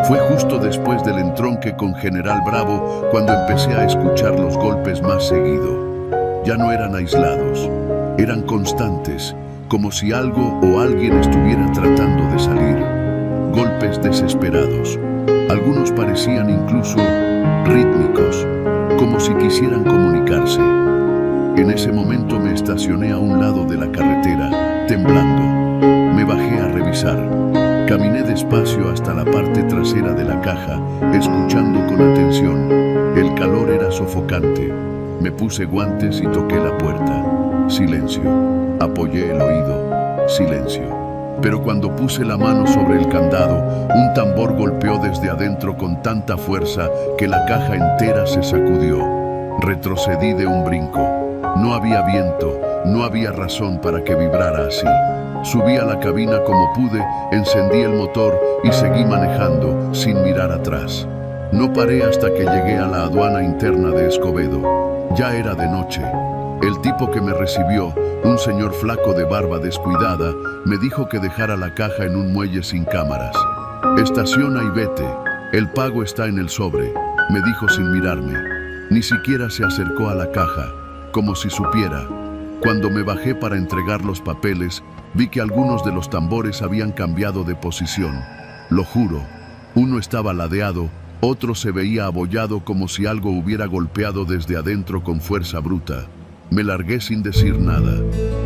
A: Fue justo después del entronque con General Bravo cuando empecé a escuchar los golpes más seguido. Ya no eran aislados, eran constantes, como si algo o alguien estuviera tratando de salir. Golpes desesperados. Algunos parecían incluso rítmicos, como si quisieran comunicarse. En ese momento me estacioné a un lado de la carretera, temblando. Me bajé a revisar. Caminé despacio hasta la parte trasera de la caja, escuchando con atención. El calor era sofocante. Me puse guantes y toqué la puerta. Silencio. Apoyé el oído. Silencio. Pero cuando puse la mano sobre el candado, un tambor golpeó desde adentro con tanta fuerza que la caja entera se sacudió. Retrocedí de un brinco. No había viento, no había razón para que vibrara así. Subí a la cabina como pude, encendí el motor y seguí manejando, sin mirar atrás. No paré hasta que llegué a la aduana interna de Escobedo. Ya era de noche. El tipo que me recibió, un señor flaco de barba descuidada, me dijo que dejara la caja en un muelle sin cámaras. Estaciona y vete. El pago está en el sobre, me dijo sin mirarme. Ni siquiera se acercó a la caja, como si supiera. Cuando me bajé para entregar los papeles, vi que algunos de los tambores habían cambiado de posición. Lo juro, uno estaba ladeado, otro se veía abollado como si algo hubiera golpeado desde adentro con fuerza bruta. Me largué sin decir nada.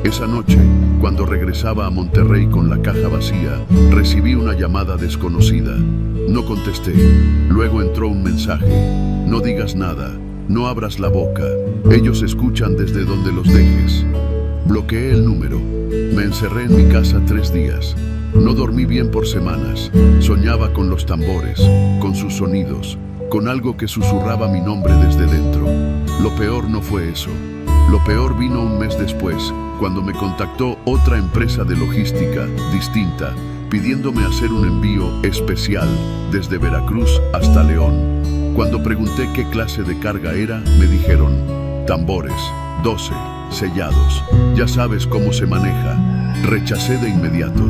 A: Esa noche, cuando regresaba a Monterrey con la caja vacía, recibí una llamada desconocida. No contesté. Luego entró un mensaje. No digas nada, no abras la boca. Ellos escuchan desde donde los dejes. Bloqueé el número. Me encerré en mi casa 3 días. No dormí bien por semanas. Soñaba con los tambores, con sus sonidos, con algo que susurraba mi nombre desde dentro. Lo peor no fue eso. Lo peor vino un mes después, cuando me contactó otra empresa de logística distinta, pidiéndome hacer un envío especial desde Veracruz hasta León. Cuando pregunté qué clase de carga era, me dijeron: tambores, 12, sellados. Ya sabes cómo se maneja. Rechacé de inmediato,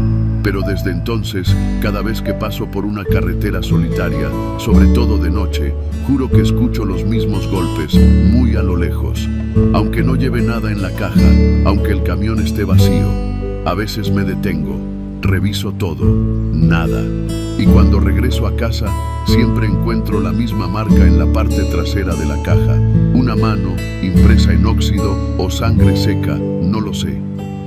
A: pero desde entonces, cada vez que paso por una carretera solitaria, sobre todo de noche, juro que escucho los mismos golpes, muy a lo lejos. Aunque no lleve nada en la caja, aunque el camión esté vacío, a veces me detengo, reviso todo, nada. Y cuando regreso a casa, siempre encuentro la misma marca en la parte trasera de la caja. Una mano, impresa en óxido o sangre seca, no lo sé.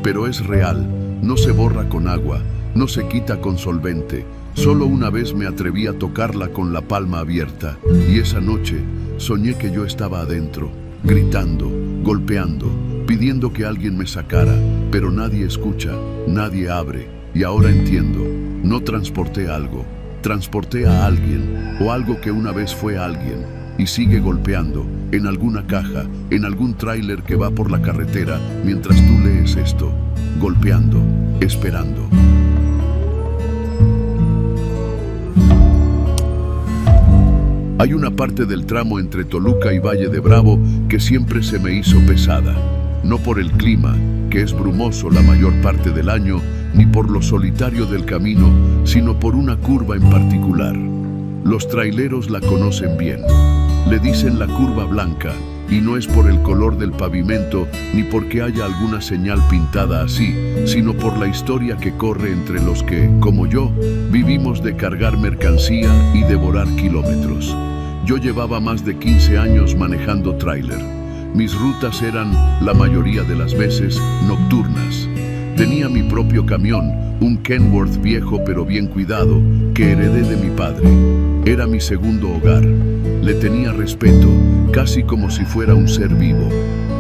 A: Pero es real, no se borra con agua, no se quita con solvente. Solo una vez me atreví a tocarla con la palma abierta, y esa noche soñé que yo estaba adentro, gritando, golpeando, pidiendo que alguien me sacara, pero nadie escucha, nadie abre. Y ahora entiendo, no transporté algo, transporté a alguien, o algo que una vez fue alguien, y sigue golpeando, en alguna caja, en algún tráiler que va por la carretera, mientras tú lees esto, golpeando, esperando. Hay una parte del tramo entre Toluca y Valle de Bravo que siempre se me hizo pesada, no por el clima, que es brumoso la mayor parte del año, ni por lo solitario del camino, sino por una curva en particular. Los traileros la conocen bien. Le dicen la curva blanca, y no es por el color del pavimento, ni porque haya alguna señal pintada así, sino por la historia que corre entre los que, como yo, vivimos de cargar mercancía y devorar kilómetros. Yo llevaba más de 15 años manejando tráiler. Mis rutas eran, la mayoría de las veces, nocturnas. Tenía mi propio camión, un Kenworth viejo pero bien cuidado, que heredé de mi padre. Era mi segundo hogar. Le tenía respeto, casi como si fuera un ser vivo.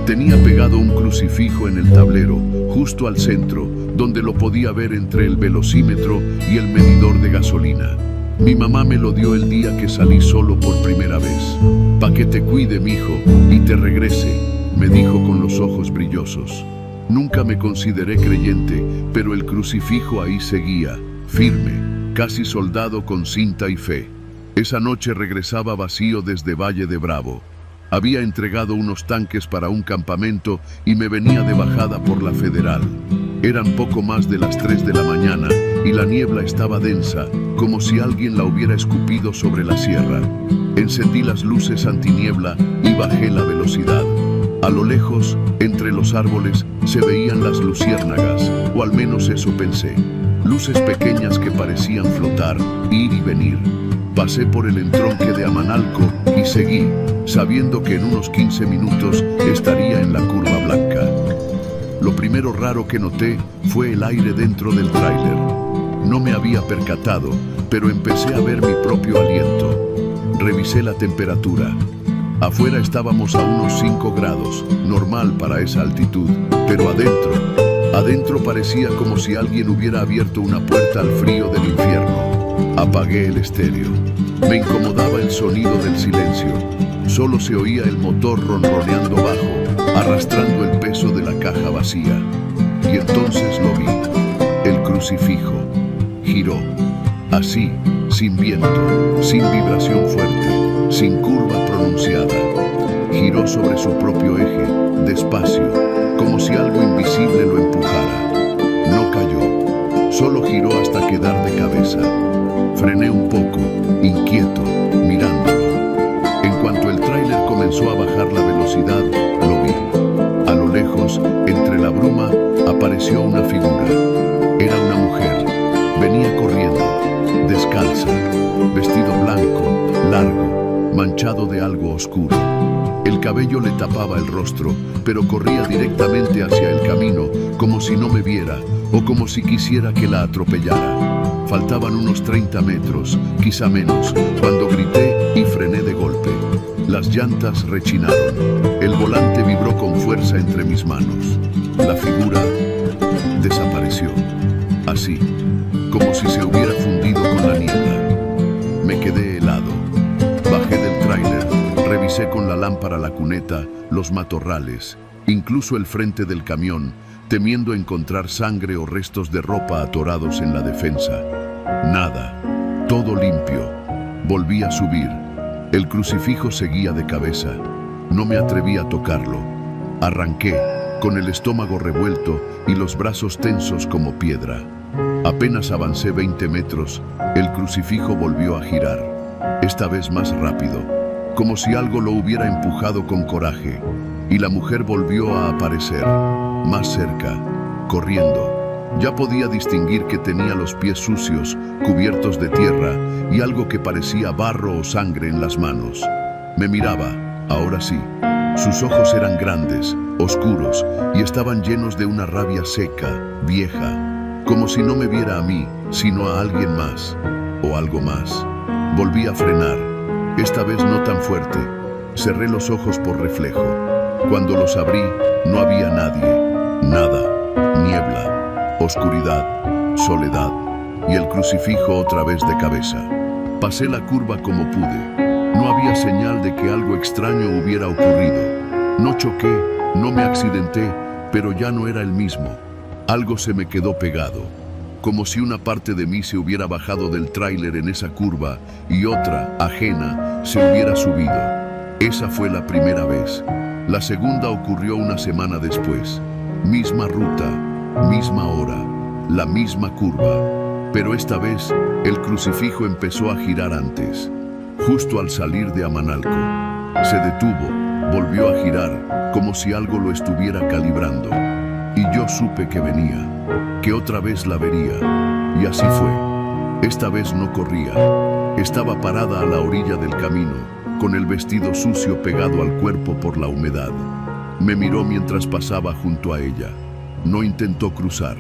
A: Tenía pegado un crucifijo en el tablero, justo al centro, donde lo podía ver entre el velocímetro y el medidor de gasolina. Mi mamá me lo dio el día que salí solo por primera vez. Pa' que te cuide, mijo, y te regrese, me dijo con los ojos brillosos. Nunca me consideré creyente, pero el crucifijo ahí seguía, firme, casi soldado con cinta y fe. Esa noche regresaba vacío desde Valle de Bravo. Había entregado unos tanques para un campamento y me venía de bajada por la Federal. Eran poco más de las 3 de la mañana y la niebla estaba densa, como si alguien la hubiera escupido sobre la sierra. Encendí las luces antiniebla y bajé la velocidad. A lo lejos, entre los árboles, se veían las luciérnagas, o al menos eso pensé. Luces pequeñas que parecían flotar, ir y venir. Pasé por el entronque de Amanalco y seguí, sabiendo que en unos 15 minutos estaría en la curva blanca. Lo primero raro que noté fue el aire dentro del tráiler. No me había percatado, pero empecé a ver mi propio aliento. Revisé la temperatura. Afuera estábamos a unos 5 grados, normal para esa altitud, pero adentro parecía como si alguien hubiera abierto una puerta al frío del infierno. Apagué el estéreo. Me incomodaba el sonido del silencio. Solo se oía el motor ronroneando bajo, arrastrando el peso de la caja vacía. Y entonces lo vi. El crucifijo giró. Así, sin viento, sin vibración fuerte, sin curva pronunciada. Giró sobre su propio eje, despacio, como si algo invisible lo empujara. No cayó, solo giró hasta quedar de cabeza. Frené un poco, inquieto, mirándolo. En cuanto el tráiler comenzó a bajar la velocidad, lo vi. A lo lejos, entre la bruma, apareció una figura. Era una mujer. Venía corriendo, descalza, vestido blanco, largo, manchado de algo oscuro. El cabello le tapaba el rostro, pero corría directamente hacia el camino, como si no me viera, o como si quisiera que la atropellara. Faltaban unos 30 metros, quizá menos, cuando grité y frené de golpe. Las llantas rechinaron. El volante vibró con fuerza entre mis manos. La figura desapareció. Así, como si se hubiera fundido con la niebla. Me quedé helado. Bajé del tráiler, revisé con la lámpara la cuneta, los matorrales, incluso el frente del camión, temiendo encontrar sangre o restos de ropa atorados en la defensa. Nada, todo limpio. Volví a subir. El crucifijo seguía de cabeza. No me atreví a tocarlo. Arranqué, con el estómago revuelto y los brazos tensos como piedra. Apenas avancé 20 metros, el crucifijo volvió a girar, esta vez más rápido, como si algo lo hubiera empujado con coraje, y la mujer volvió a aparecer, más cerca, corriendo. Ya podía distinguir que tenía los pies sucios, cubiertos de tierra, y algo que parecía barro o sangre en las manos. Me miraba, ahora sí. Sus ojos eran grandes, oscuros, y estaban llenos de una rabia seca, vieja, como si no me viera a mí, sino a alguien más, o algo más. Volví a frenar, esta vez no tan fuerte. Cerré los ojos por reflejo. Cuando los abrí, no había nadie, nada, niebla, oscuridad, soledad, y el crucifijo otra vez de cabeza. Pasé la curva como pude. No había señal de que algo extraño hubiera ocurrido. No choqué, no me accidenté, pero ya no era el mismo. Algo se me quedó pegado, como si una parte de mí se hubiera bajado del tráiler en esa curva y otra, ajena, se hubiera subido. Esa fue la primera vez. La segunda ocurrió una semana después. Misma ruta, misma hora, la misma curva. Pero esta vez, el crucifijo empezó a girar antes. Justo al salir de Amanalco, se detuvo, volvió a girar, como si algo lo estuviera calibrando. Y yo supe que venía, que otra vez la vería. Y así fue. Esta vez no corría. Estaba parada a la orilla del camino, con el vestido sucio pegado al cuerpo por la humedad. Me miró mientras pasaba junto a ella. No intentó cruzar.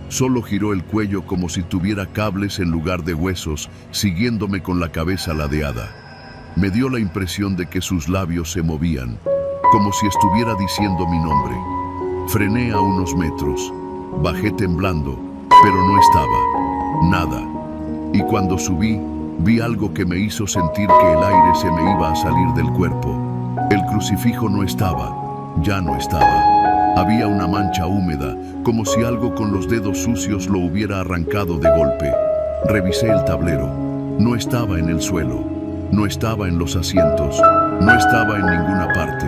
A: Solo giró el cuello como si tuviera cables en lugar de huesos, siguiéndome con la cabeza ladeada. Me dio la impresión de que sus labios se movían, como si estuviera diciendo mi nombre. Frené a unos metros. Bajé temblando, pero no estaba. Nada. Y cuando subí, vi algo que me hizo sentir que el aire se me iba a salir del cuerpo. El crucifijo no estaba. Ya no estaba. Había una mancha húmeda, como si algo con los dedos sucios lo hubiera arrancado de golpe. Revisé el tablero. No estaba en el suelo. No estaba en los asientos. No estaba en ninguna parte.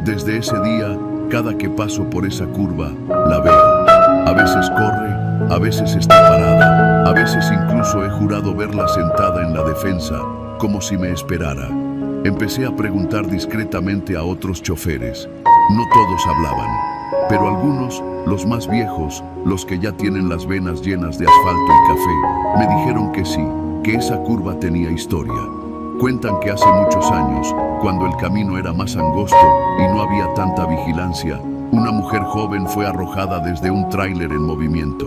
A: Desde ese día, cada que paso por esa curva, la veo. A veces corre, a veces está parada. A veces incluso he jurado verla sentada en la defensa, como si me esperara. Empecé a preguntar discretamente a otros choferes. No todos hablaban, pero algunos, los más viejos, los que ya tienen las venas llenas de asfalto y café, me dijeron que sí, que esa curva tenía historia. Cuentan que hace muchos años, cuando el camino era más angosto y no había tanta vigilancia, una mujer joven fue arrojada desde un tráiler en movimiento.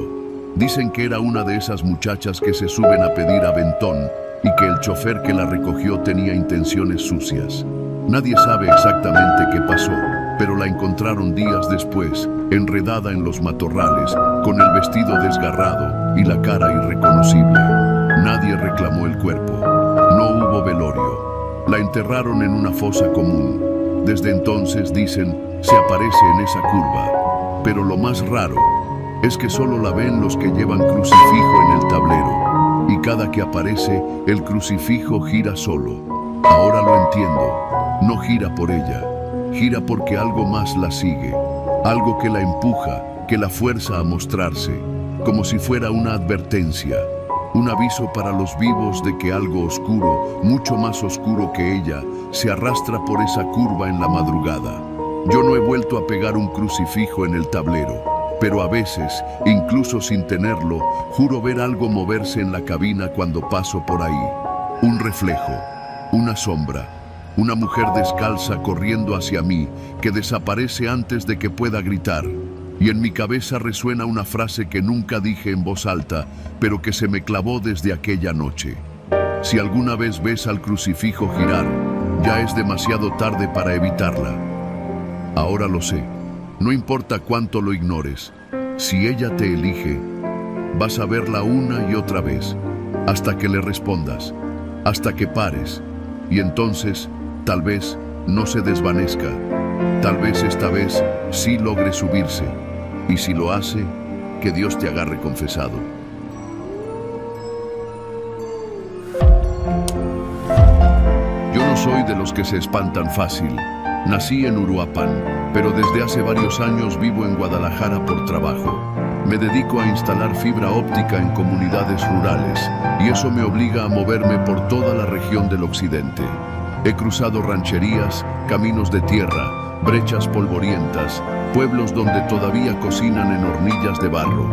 A: Dicen que era una de esas muchachas que se suben a pedir aventón y que el chofer que la recogió tenía intenciones sucias. Nadie sabe exactamente qué pasó, pero la encontraron días después, enredada en los matorrales, con el vestido desgarrado y la cara irreconocible. Nadie reclamó el cuerpo. No hubo velorio. La enterraron en una fosa común. Desde entonces, dicen, se aparece en esa curva. Pero lo más raro es que solo la ven los que llevan crucifijo en el tablero. Y cada que aparece, el crucifijo gira solo. Ahora lo entiendo. No gira por ella. Gira porque algo más la sigue. Algo que la empuja, que la fuerza a mostrarse. Como si fuera una advertencia. Un aviso para los vivos de que algo oscuro, mucho más oscuro que ella, se arrastra por esa curva en la madrugada. Yo no he vuelto a pegar un crucifijo en el tablero, pero a veces, incluso sin tenerlo, juro ver algo moverse en la cabina cuando paso por ahí. Un reflejo, una sombra, una mujer descalza corriendo hacia mí, que desaparece antes de que pueda gritar. Y en mi cabeza resuena una frase que nunca dije en voz alta, pero que se me clavó desde aquella noche. Si alguna vez ves al crucifijo girar, ya es demasiado tarde para evitarla. Ahora lo sé. No importa cuánto lo ignores. Si ella te elige, vas a verla una y otra vez, hasta que le respondas, hasta que pares. Y entonces, tal vez, no se desvanezca. Tal vez esta vez sí logre subirse, y si lo hace, que Dios te agarre confesado. Yo no soy de los que se espantan fácil. Nací en Uruapan, pero desde hace varios años vivo en Guadalajara por trabajo. Me dedico a instalar fibra óptica en comunidades rurales, y eso me obliga a moverme por toda la región del occidente. He cruzado rancherías, caminos de tierra, brechas polvorientas, pueblos donde todavía cocinan en hornillas de barro.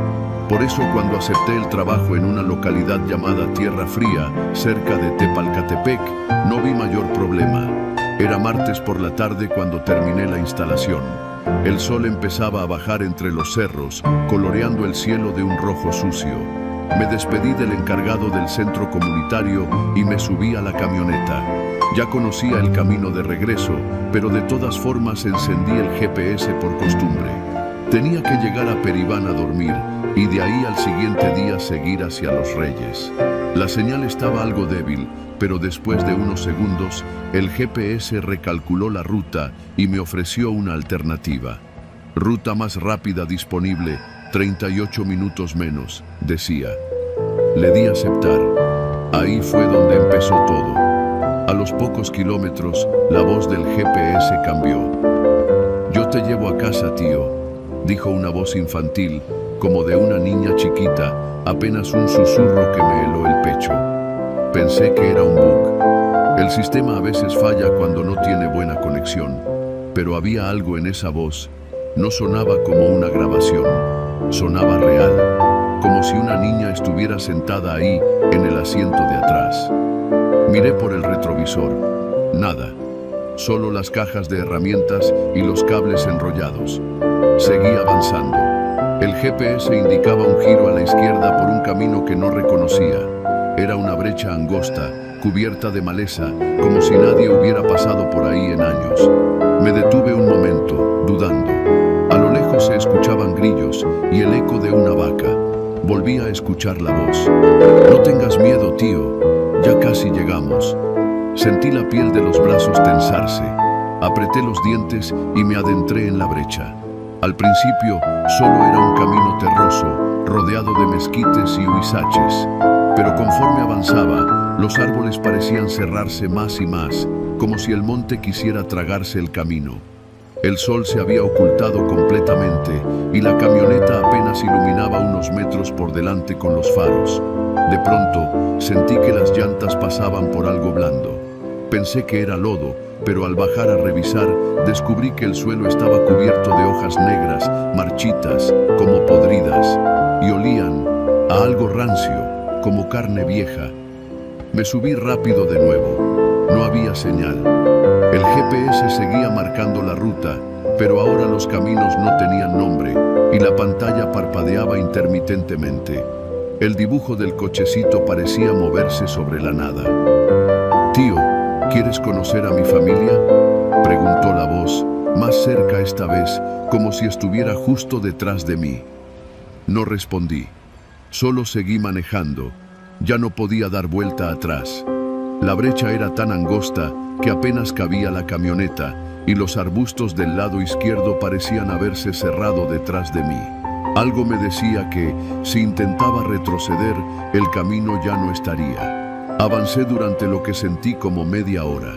A: Por eso, cuando acepté el trabajo en una localidad llamada Tierra Fría, cerca de Tepalcatepec, no vi mayor problema. Era martes por la tarde cuando terminé la instalación. El sol empezaba a bajar entre los cerros, coloreando el cielo de un rojo sucio. Me despedí del encargado del centro comunitario y me subí a la camioneta. Ya conocía el camino de regreso, pero de todas formas encendí el GPS por costumbre. Tenía que llegar a Peribán a dormir y de ahí al siguiente día seguir hacia Los Reyes. La señal estaba algo débil, pero después de unos segundos, el GPS recalculó la ruta y me ofreció una alternativa. Ruta más rápida disponible, 38 minutos menos, decía. Le di a aceptar. Ahí fue donde empezó todo. A los pocos kilómetros, la voz del GPS cambió. «Yo te llevo a casa, tío», dijo una voz infantil, como de una niña chiquita, apenas un susurro que me heló el pecho. Pensé que era un bug. El sistema a veces falla cuando no tiene buena conexión, pero había algo en esa voz. No sonaba como una grabación, sonaba real, como si una niña estuviera sentada ahí en el asiento de atrás. Miré por el retrovisor. Nada. Solo las cajas de herramientas y los cables enrollados. Seguí avanzando. El GPS indicaba un giro a la izquierda por un camino que no reconocía. Era una brecha angosta, cubierta de maleza, como si nadie hubiera pasado por ahí en años. Me detuve un momento, dudando. A lo lejos se escuchaban grillos y el eco de una vaca. Volví a escuchar la voz. «No tengas miedo, tío. Ya casi llegamos». Sentí la piel de los brazos tensarse. Apreté los dientes y me adentré en la brecha. Al principio, solo era un camino terroso, rodeado de mezquites y huizaches. Pero conforme avanzaba, los árboles parecían cerrarse más y más, como si el monte quisiera tragarse el camino. El sol se había ocultado completamente y la camioneta apenas iluminaba unos metros por delante con los faros. De pronto, sentí que las llantas pasaban por algo blando. Pensé que era lodo, pero al bajar a revisar, descubrí que el suelo estaba cubierto de hojas negras, marchitas, como podridas, y olían a algo rancio, como carne vieja. Me subí rápido de nuevo. No había señal. El GPS seguía marcando la ruta, pero ahora los caminos no tenían nombre y la pantalla parpadeaba intermitentemente. El dibujo del cochecito parecía moverse sobre la nada. «Tío, ¿quieres conocer a mi familia?», preguntó la voz, más cerca esta vez, como si estuviera justo detrás de mí. No respondí. Solo seguí manejando. Ya no podía dar vuelta atrás. La brecha era tan angosta que apenas cabía la camioneta y los arbustos del lado izquierdo parecían haberse cerrado detrás de mí. Algo me decía que, si intentaba retroceder, el camino ya no estaría. Avancé durante lo que sentí como media hora.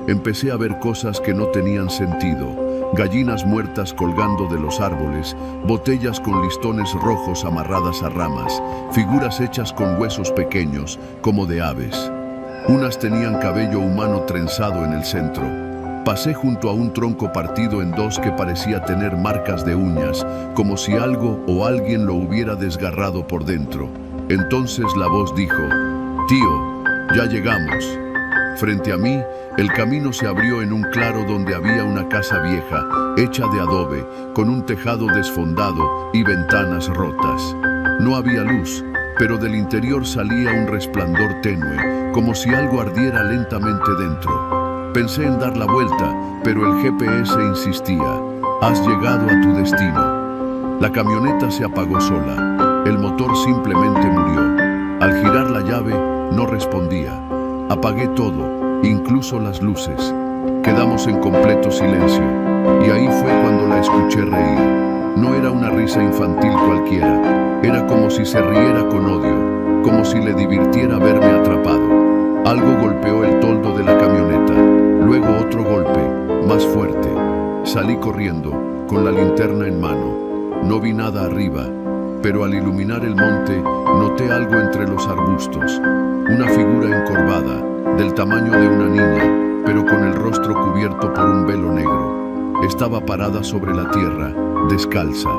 A: Empecé a ver cosas que no tenían sentido. Gallinas muertas colgando de los árboles, botellas con listones rojos amarradas a ramas, figuras hechas con huesos pequeños, como de aves. Unas tenían cabello humano trenzado en el centro. Pasé junto a un tronco partido en dos que parecía tener marcas de uñas, como si algo o alguien lo hubiera desgarrado por dentro. Entonces la voz dijo: «Tío, ya llegamos». Frente a mí, el camino se abrió en un claro donde había una casa vieja, hecha de adobe, con un tejado desfondado y ventanas rotas. No había luz, pero del interior salía un resplandor tenue, como si algo ardiera lentamente dentro. Pensé en dar la vuelta, pero el GPS insistía: «Has llegado a tu destino». La camioneta se apagó sola. El motor simplemente murió. Al girar la llave, no respondía. Apagué todo, incluso las luces. Quedamos en completo silencio, y ahí fue cuando la escuché reír. No era una risa infantil cualquiera, era como si se riera con odio, como si le divirtiera verme atrapado. Algo golpeó el toldo de la camioneta, luego otro golpe, más fuerte. Salí corriendo, con la linterna en mano. No vi nada arriba, pero al iluminar el monte, noté algo entre los arbustos. Una figura encorvada, del tamaño de una niña, pero con el rostro cubierto por un velo negro. Estaba parada sobre la tierra, descalza.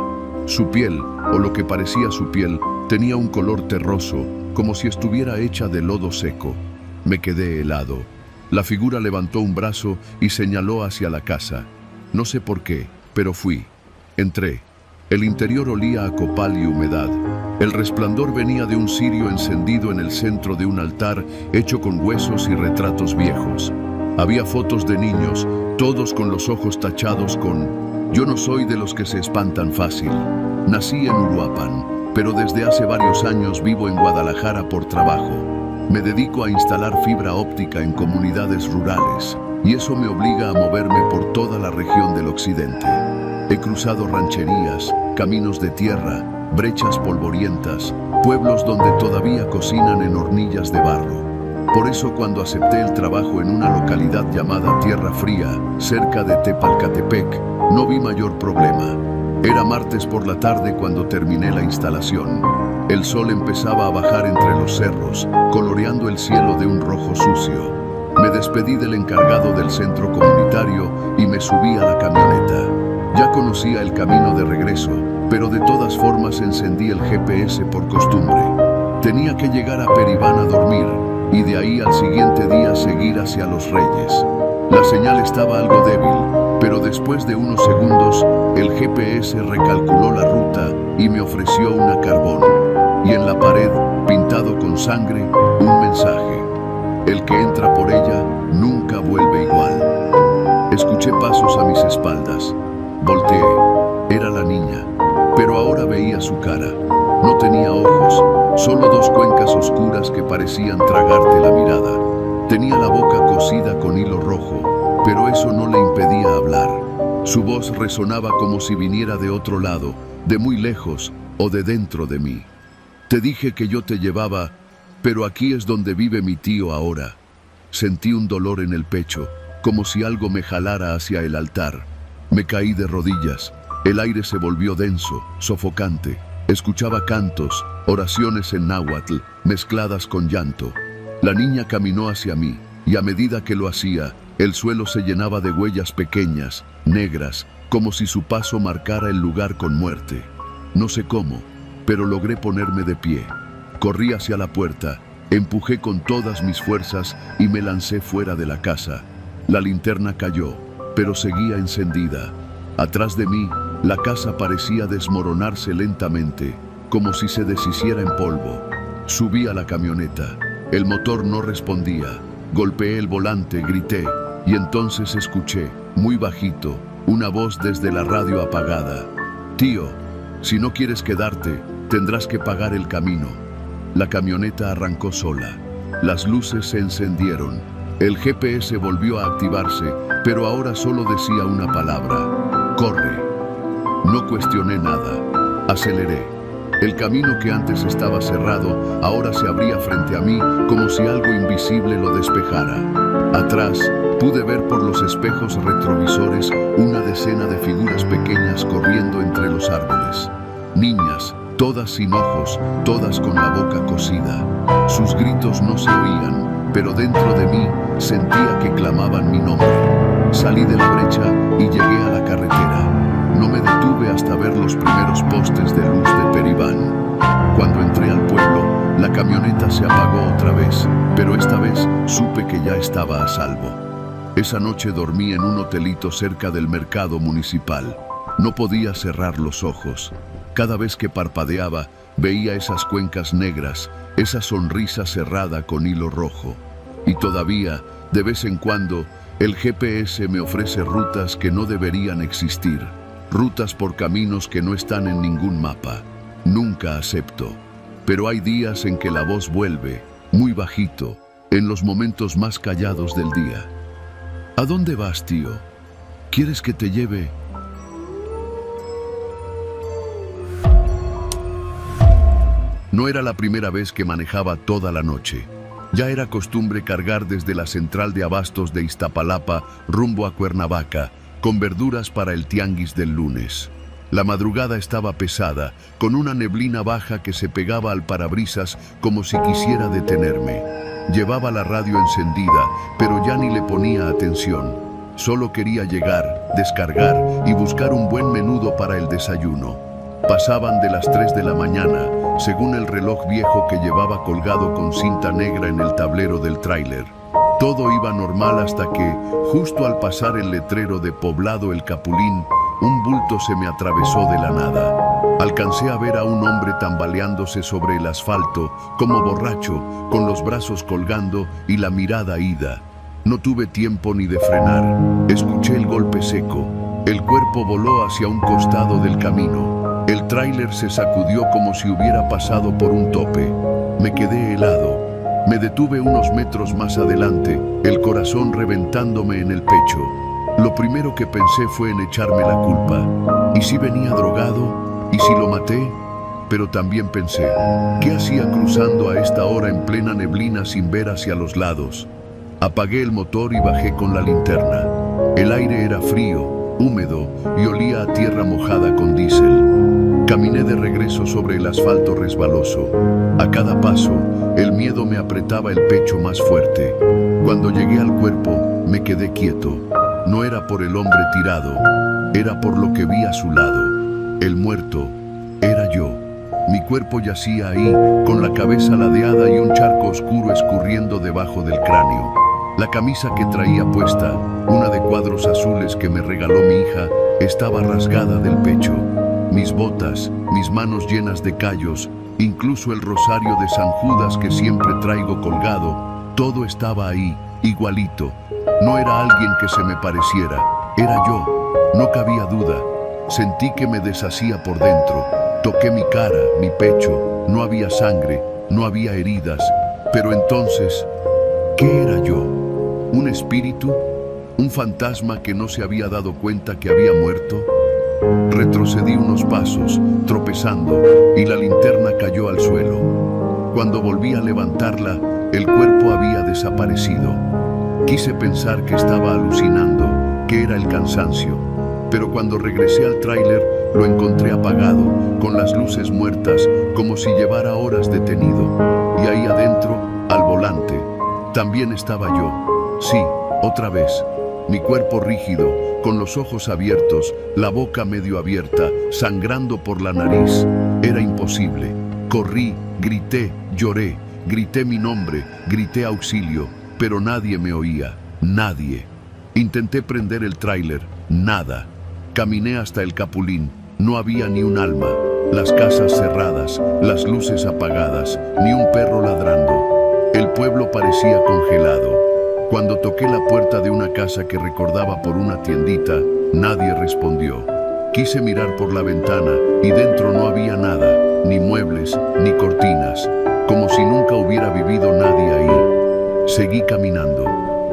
A: Su piel, o lo que parecía su piel, tenía un color terroso, como si estuviera hecha de lodo seco. Me quedé helado. La figura levantó un brazo y señaló hacia la casa. No sé por qué, pero fui. Entré. El interior olía a copal y humedad. El resplandor venía de un cirio encendido en el centro de un altar hecho con huesos y retratos viejos. Había fotos de niños, todos con los ojos tachados con... Yo no soy de los que se espantan fácil. Nací en Uruapan, pero desde hace varios años vivo en Guadalajara por trabajo. Me dedico a instalar fibra óptica en comunidades rurales, y eso me obliga a moverme por toda la región del occidente. He cruzado rancherías, caminos de tierra, brechas polvorientas, pueblos donde todavía cocinan en hornillas de barro. Por eso cuando acepté el trabajo en una localidad llamada Tierra Fría, cerca de Tepalcatepec, no vi mayor problema. Era martes por la tarde cuando terminé la instalación. El sol empezaba a bajar entre los cerros, coloreando el cielo de un rojo sucio. Me despedí del encargado del centro comunitario y me subí a la camioneta. Ya conocía el camino de regreso, pero de todas formas encendí el GPS por costumbre. Tenía que llegar a Peribán a dormir y de ahí al siguiente día seguir hacia Los Reyes. La señal estaba algo débil, pero después de unos segundos, el GPS recalculó la ruta y me ofreció una carbón. Y en la pared, pintado con sangre, un mensaje. El que entra por ella nunca vuelve igual. Escuché pasos a mis espaldas. Volteé. Era la niña, pero ahora veía su cara. No tenía ojos, solo dos cuencas oscuras que parecían tragarte la mirada. Tenía la boca cosida con hilo rojo, pero eso no le impedía hablar. Su voz resonaba como si viniera de otro lado, de muy lejos o de dentro de mí. Te dije que yo te llevaba, pero aquí es donde vive mi tío ahora. Sentí un dolor en el pecho, como si algo me jalara hacia el altar. Me caí de rodillas. El aire se volvió denso, sofocante. Escuchaba cantos, oraciones en náhuatl, mezcladas con llanto. La niña caminó hacia mí, y a medida que lo hacía, el suelo se llenaba de huellas pequeñas, negras, como si su paso marcara el lugar con muerte. No sé cómo, pero logré ponerme de pie. Corrí hacia la puerta, empujé con todas mis fuerzas y me lancé fuera de la casa. La linterna cayó, pero seguía encendida. Atrás de mí, la casa parecía desmoronarse lentamente, como si se deshiciera en polvo. Subí a la camioneta. El motor no respondía. Golpeé el volante, grité, y entonces escuché, muy bajito, una voz desde la radio apagada. Tío, si no quieres quedarte, tendrás que pagar el camino. La camioneta arrancó sola. Las luces se encendieron. El GPS volvió a activarse, pero ahora solo decía una palabra: corre. No cuestioné nada. Aceleré. El camino que antes estaba cerrado, ahora se abría frente a mí, como si algo invisible lo despejara. Atrás, pude ver por los espejos retrovisores una decena de figuras pequeñas corriendo entre los árboles. Niñas, todas sin ojos, todas con la boca cosida. Sus gritos no se oían, pero dentro de mí sentía que clamaban mi nombre. Salí de la brecha y llegué a la carretera. No me detuve hasta ver los primeros postes de luz de Peribán. Cuando entré al pueblo, la camioneta se apagó otra vez, pero esta vez supe que ya estaba a salvo. Esa noche dormí en un hotelito cerca del mercado municipal. No podía cerrar los ojos. Cada vez que parpadeaba, veía esas cuencas negras, esa sonrisa cerrada con hilo rojo. Y todavía, de vez en cuando, el GPS me ofrece rutas que no deberían existir. Rutas por caminos que no están en ningún mapa. Nunca acepto. Pero hay días en que la voz vuelve, muy bajito, en los momentos más callados del día. ¿A dónde vas, tío? ¿Quieres que te lleve? No era la primera vez que manejaba toda la noche. Ya era costumbre cargar desde la central de abastos de Iztapalapa rumbo a Cuernavaca, con verduras para el tianguis del lunes. La madrugada estaba pesada, con una neblina baja que se pegaba al parabrisas como si quisiera detenerme. Llevaba la radio encendida, pero ya ni le ponía atención. Solo quería llegar, descargar y buscar un buen menudo para el desayuno. Pasaban de las 3 de la mañana, según el reloj viejo que llevaba colgado con cinta negra en el tablero del tráiler. Todo iba normal hasta que, justo al pasar el letrero de Poblado El Capulín, un bulto se me atravesó de la nada. Alcancé a ver a un hombre tambaleándose sobre el asfalto, como borracho, con los brazos colgando y la mirada ida. No tuve tiempo ni de frenar. Escuché el golpe seco. El cuerpo voló hacia un costado del camino. El tráiler se sacudió como si hubiera pasado por un tope. Me quedé helado. Me detuve unos metros más adelante, el corazón reventándome en el pecho. Lo primero que pensé fue en echarme la culpa. ¿Y si venía drogado? ¿Y si lo maté? Pero también pensé, ¿qué hacía cruzando a esta hora en plena neblina sin ver hacia los lados? Apagué el motor y bajé con la linterna. El aire era frío, húmedo y olía a tierra mojada con diésel. Caminé de regreso sobre el asfalto resbaloso. A cada paso, el miedo me apretaba el pecho más fuerte. Cuando llegué al cuerpo, me quedé quieto. No era por el hombre tirado, era por lo que vi a su lado. El muerto era yo. Mi cuerpo yacía ahí, con la cabeza ladeada y un charco oscuro escurriendo debajo del cráneo. La camisa que traía puesta, una de cuadros azules que me regaló mi hija, estaba rasgada del pecho. Mis botas, mis manos llenas de callos, incluso el rosario de San Judas que siempre traigo colgado, todo estaba ahí, igualito. No era alguien que se me pareciera, era yo. No cabía duda. Sentí que me deshacía por dentro. Toqué mi cara, mi pecho. No había sangre, no había heridas. Pero entonces, ¿qué era yo? ¿Un espíritu? ¿Un fantasma que no se había dado cuenta que había muerto? Retrocedí unos pasos, tropezando, y la linterna cayó al suelo. Cuando volví a levantarla, el cuerpo había desaparecido. Quise pensar que estaba alucinando, que era el cansancio. Pero cuando regresé al tráiler, lo encontré apagado, con las luces muertas, como si llevara horas detenido. Y ahí adentro, al volante, también estaba yo. Sí, otra vez. Mi cuerpo rígido, con los ojos abiertos, la boca medio abierta, sangrando por la nariz. Era imposible. Corrí, grité, lloré, grité mi nombre, grité auxilio, pero nadie me oía, nadie. Intenté prender el tráiler, nada. Caminé hasta el Capulín, no había ni un alma. Las casas cerradas, las luces apagadas, ni un perro ladrando. El pueblo parecía congelado. Cuando toqué la puerta de una casa que recordaba por una tiendita, nadie respondió. Quise mirar por la ventana y dentro no había nada, ni muebles, ni cortinas, como si nunca hubiera vivido nadie ahí. Seguí caminando.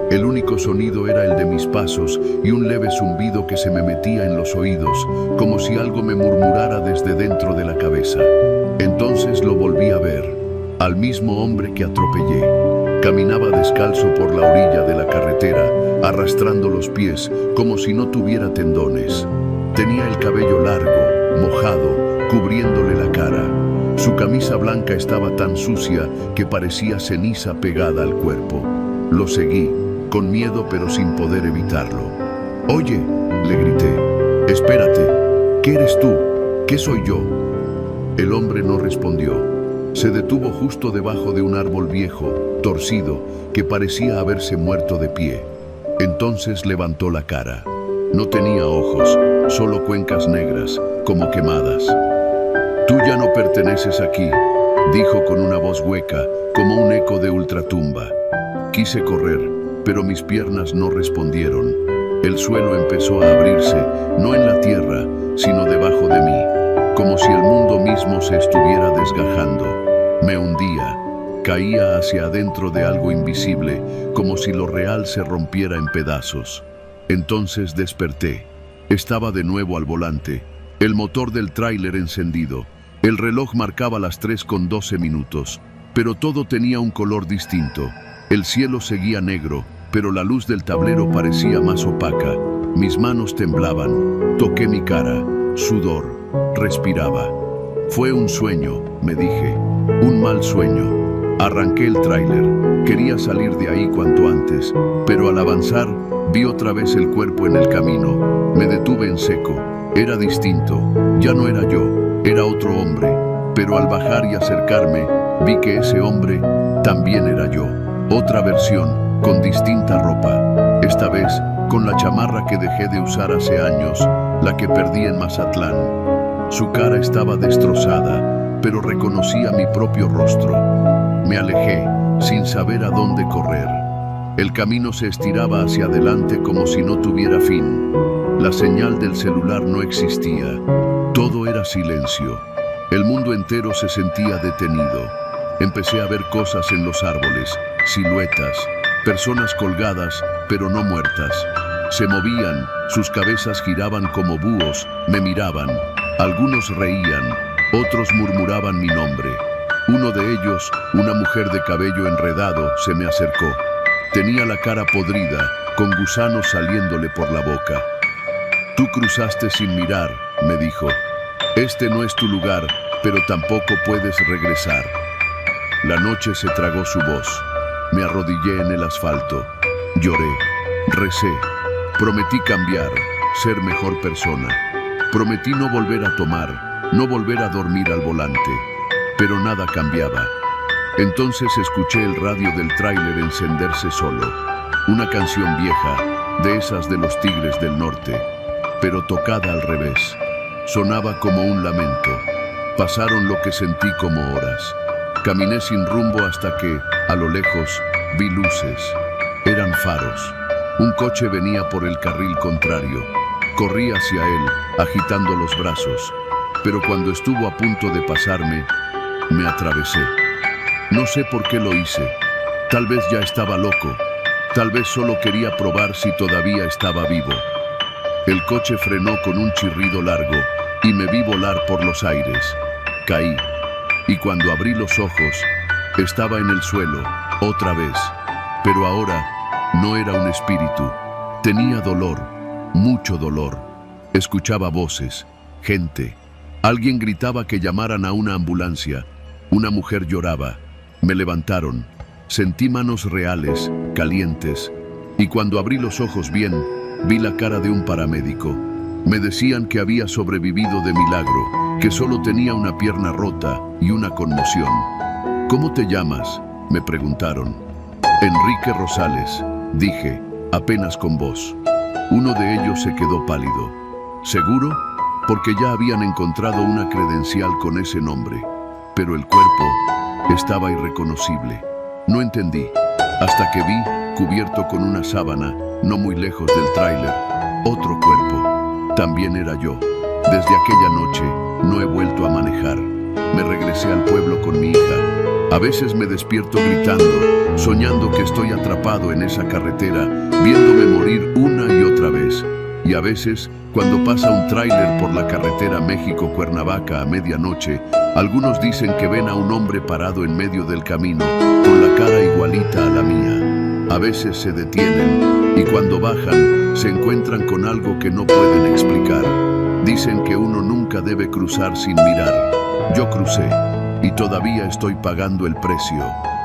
A: El único sonido era el de mis pasos y un leve zumbido que se me metía en los oídos, como si algo me murmurara desde dentro de la cabeza. Entonces lo volví a ver, al mismo hombre que atropellé. Caminaba descalzo por la orilla de la carretera, arrastrando los pies como si no tuviera tendones. Tenía el cabello largo, mojado, cubriéndole la cara. Su camisa blanca estaba tan sucia que parecía ceniza pegada al cuerpo. Lo seguí, con miedo pero sin poder evitarlo. «Oye», le grité, «espérate, ¿qué eres tú? ¿Qué soy yo?» El hombre no respondió. Se detuvo justo debajo de un árbol viejo, torcido, que parecía haberse muerto de pie. Entonces levantó la cara. No tenía ojos, solo cuencas negras, como quemadas. «Tú ya no perteneces aquí», dijo con una voz hueca, como un eco de ultratumba. Quise correr, pero mis piernas no respondieron. El suelo empezó a abrirse, no en la tierra, sino debajo de mí, como si el mundo mismo se estuviera desgajando. Me hundía. Caía hacia adentro de algo invisible, como si lo real se rompiera en pedazos. Entonces desperté. Estaba de nuevo al volante, el motor del tráiler encendido. El reloj marcaba las 3:12, pero todo tenía un color distinto. El cielo seguía negro, pero la luz del tablero parecía más opaca. Mis manos temblaban. Toqué mi cara, sudor, respiraba. Fue un sueño, me dije, un mal sueño. Arranqué el tráiler. Quería salir de ahí cuanto antes, pero al avanzar, vi otra vez el cuerpo en el camino. Me detuve en seco. Era distinto. Ya no era yo, era otro hombre. Pero al bajar y acercarme, vi que ese hombre también era yo. Otra versión, con distinta ropa. Esta vez, con la chamarra que dejé de usar hace años, la que perdí en Mazatlán. Su cara estaba destrozada, pero reconocía mi propio rostro. Me alejé, sin saber a dónde correr. El camino se estiraba hacia adelante como si no tuviera fin. La señal del celular no existía. Todo era silencio. El mundo entero se sentía detenido. Empecé a ver cosas en los árboles, siluetas, personas colgadas, pero no muertas. Se movían, sus cabezas giraban como búhos, me miraban. Algunos reían, otros murmuraban mi nombre. Uno de ellos, una mujer de cabello enredado, se me acercó. Tenía la cara podrida, con gusanos saliéndole por la boca. Tú cruzaste sin mirar, me dijo. Este no es tu lugar, pero tampoco puedes regresar. La noche se tragó su voz. Me arrodillé en el asfalto. Lloré, recé. Prometí cambiar, ser mejor persona. Prometí no volver a tomar, no volver a dormir al volante. Pero nada cambiaba. Entonces escuché el radio del tráiler encenderse solo. Una canción vieja, de esas de los Tigres del Norte, pero tocada al revés. Sonaba como un lamento. Pasaron lo que sentí como horas. Caminé sin rumbo hasta que, a lo lejos, vi luces. Eran faros. Un coche venía por el carril contrario. Corrí hacia él, agitando los brazos. Pero cuando estuvo a punto de pasarme, me atravesé. No sé por qué lo hice. Tal vez ya estaba loco. Tal vez solo quería probar si todavía estaba vivo. El coche frenó con un chirrido largo y me vi volar por los aires. Caí. Y cuando abrí los ojos, estaba en el suelo, otra vez. Pero ahora no era un espíritu. Tenía dolor, mucho dolor. Escuchaba voces, gente. Alguien gritaba que llamaran a una ambulancia. Una mujer lloraba. Me levantaron. Sentí manos reales, calientes. Y cuando abrí los ojos bien, vi la cara de un paramédico. Me decían que había sobrevivido de milagro, que solo tenía una pierna rota y una conmoción. ¿Cómo te llamas?, me preguntaron. Enrique Rosales, dije, apenas con voz. Uno de ellos se quedó pálido. ¿Seguro? Porque ya habían encontrado una credencial con ese nombre. Pero el cuerpo estaba irreconocible. No entendí, hasta que vi, cubierto con una sábana, no muy lejos del tráiler, otro cuerpo. También era yo. Desde aquella noche no he vuelto a manejar. Me regresé al pueblo con mi hija. A veces me despierto gritando, soñando que estoy atrapado en esa carretera, viéndome morir una y otra vez. Y a veces, cuando pasa un tráiler por la carretera México-Cuernavaca a medianoche, algunos dicen que ven a un hombre parado en medio del camino, con la cara igualita a la mía. A veces se detienen y cuando bajan se encuentran con algo que no pueden explicar. Dicen que uno nunca debe cruzar sin mirar. Yo crucé y todavía estoy pagando el precio.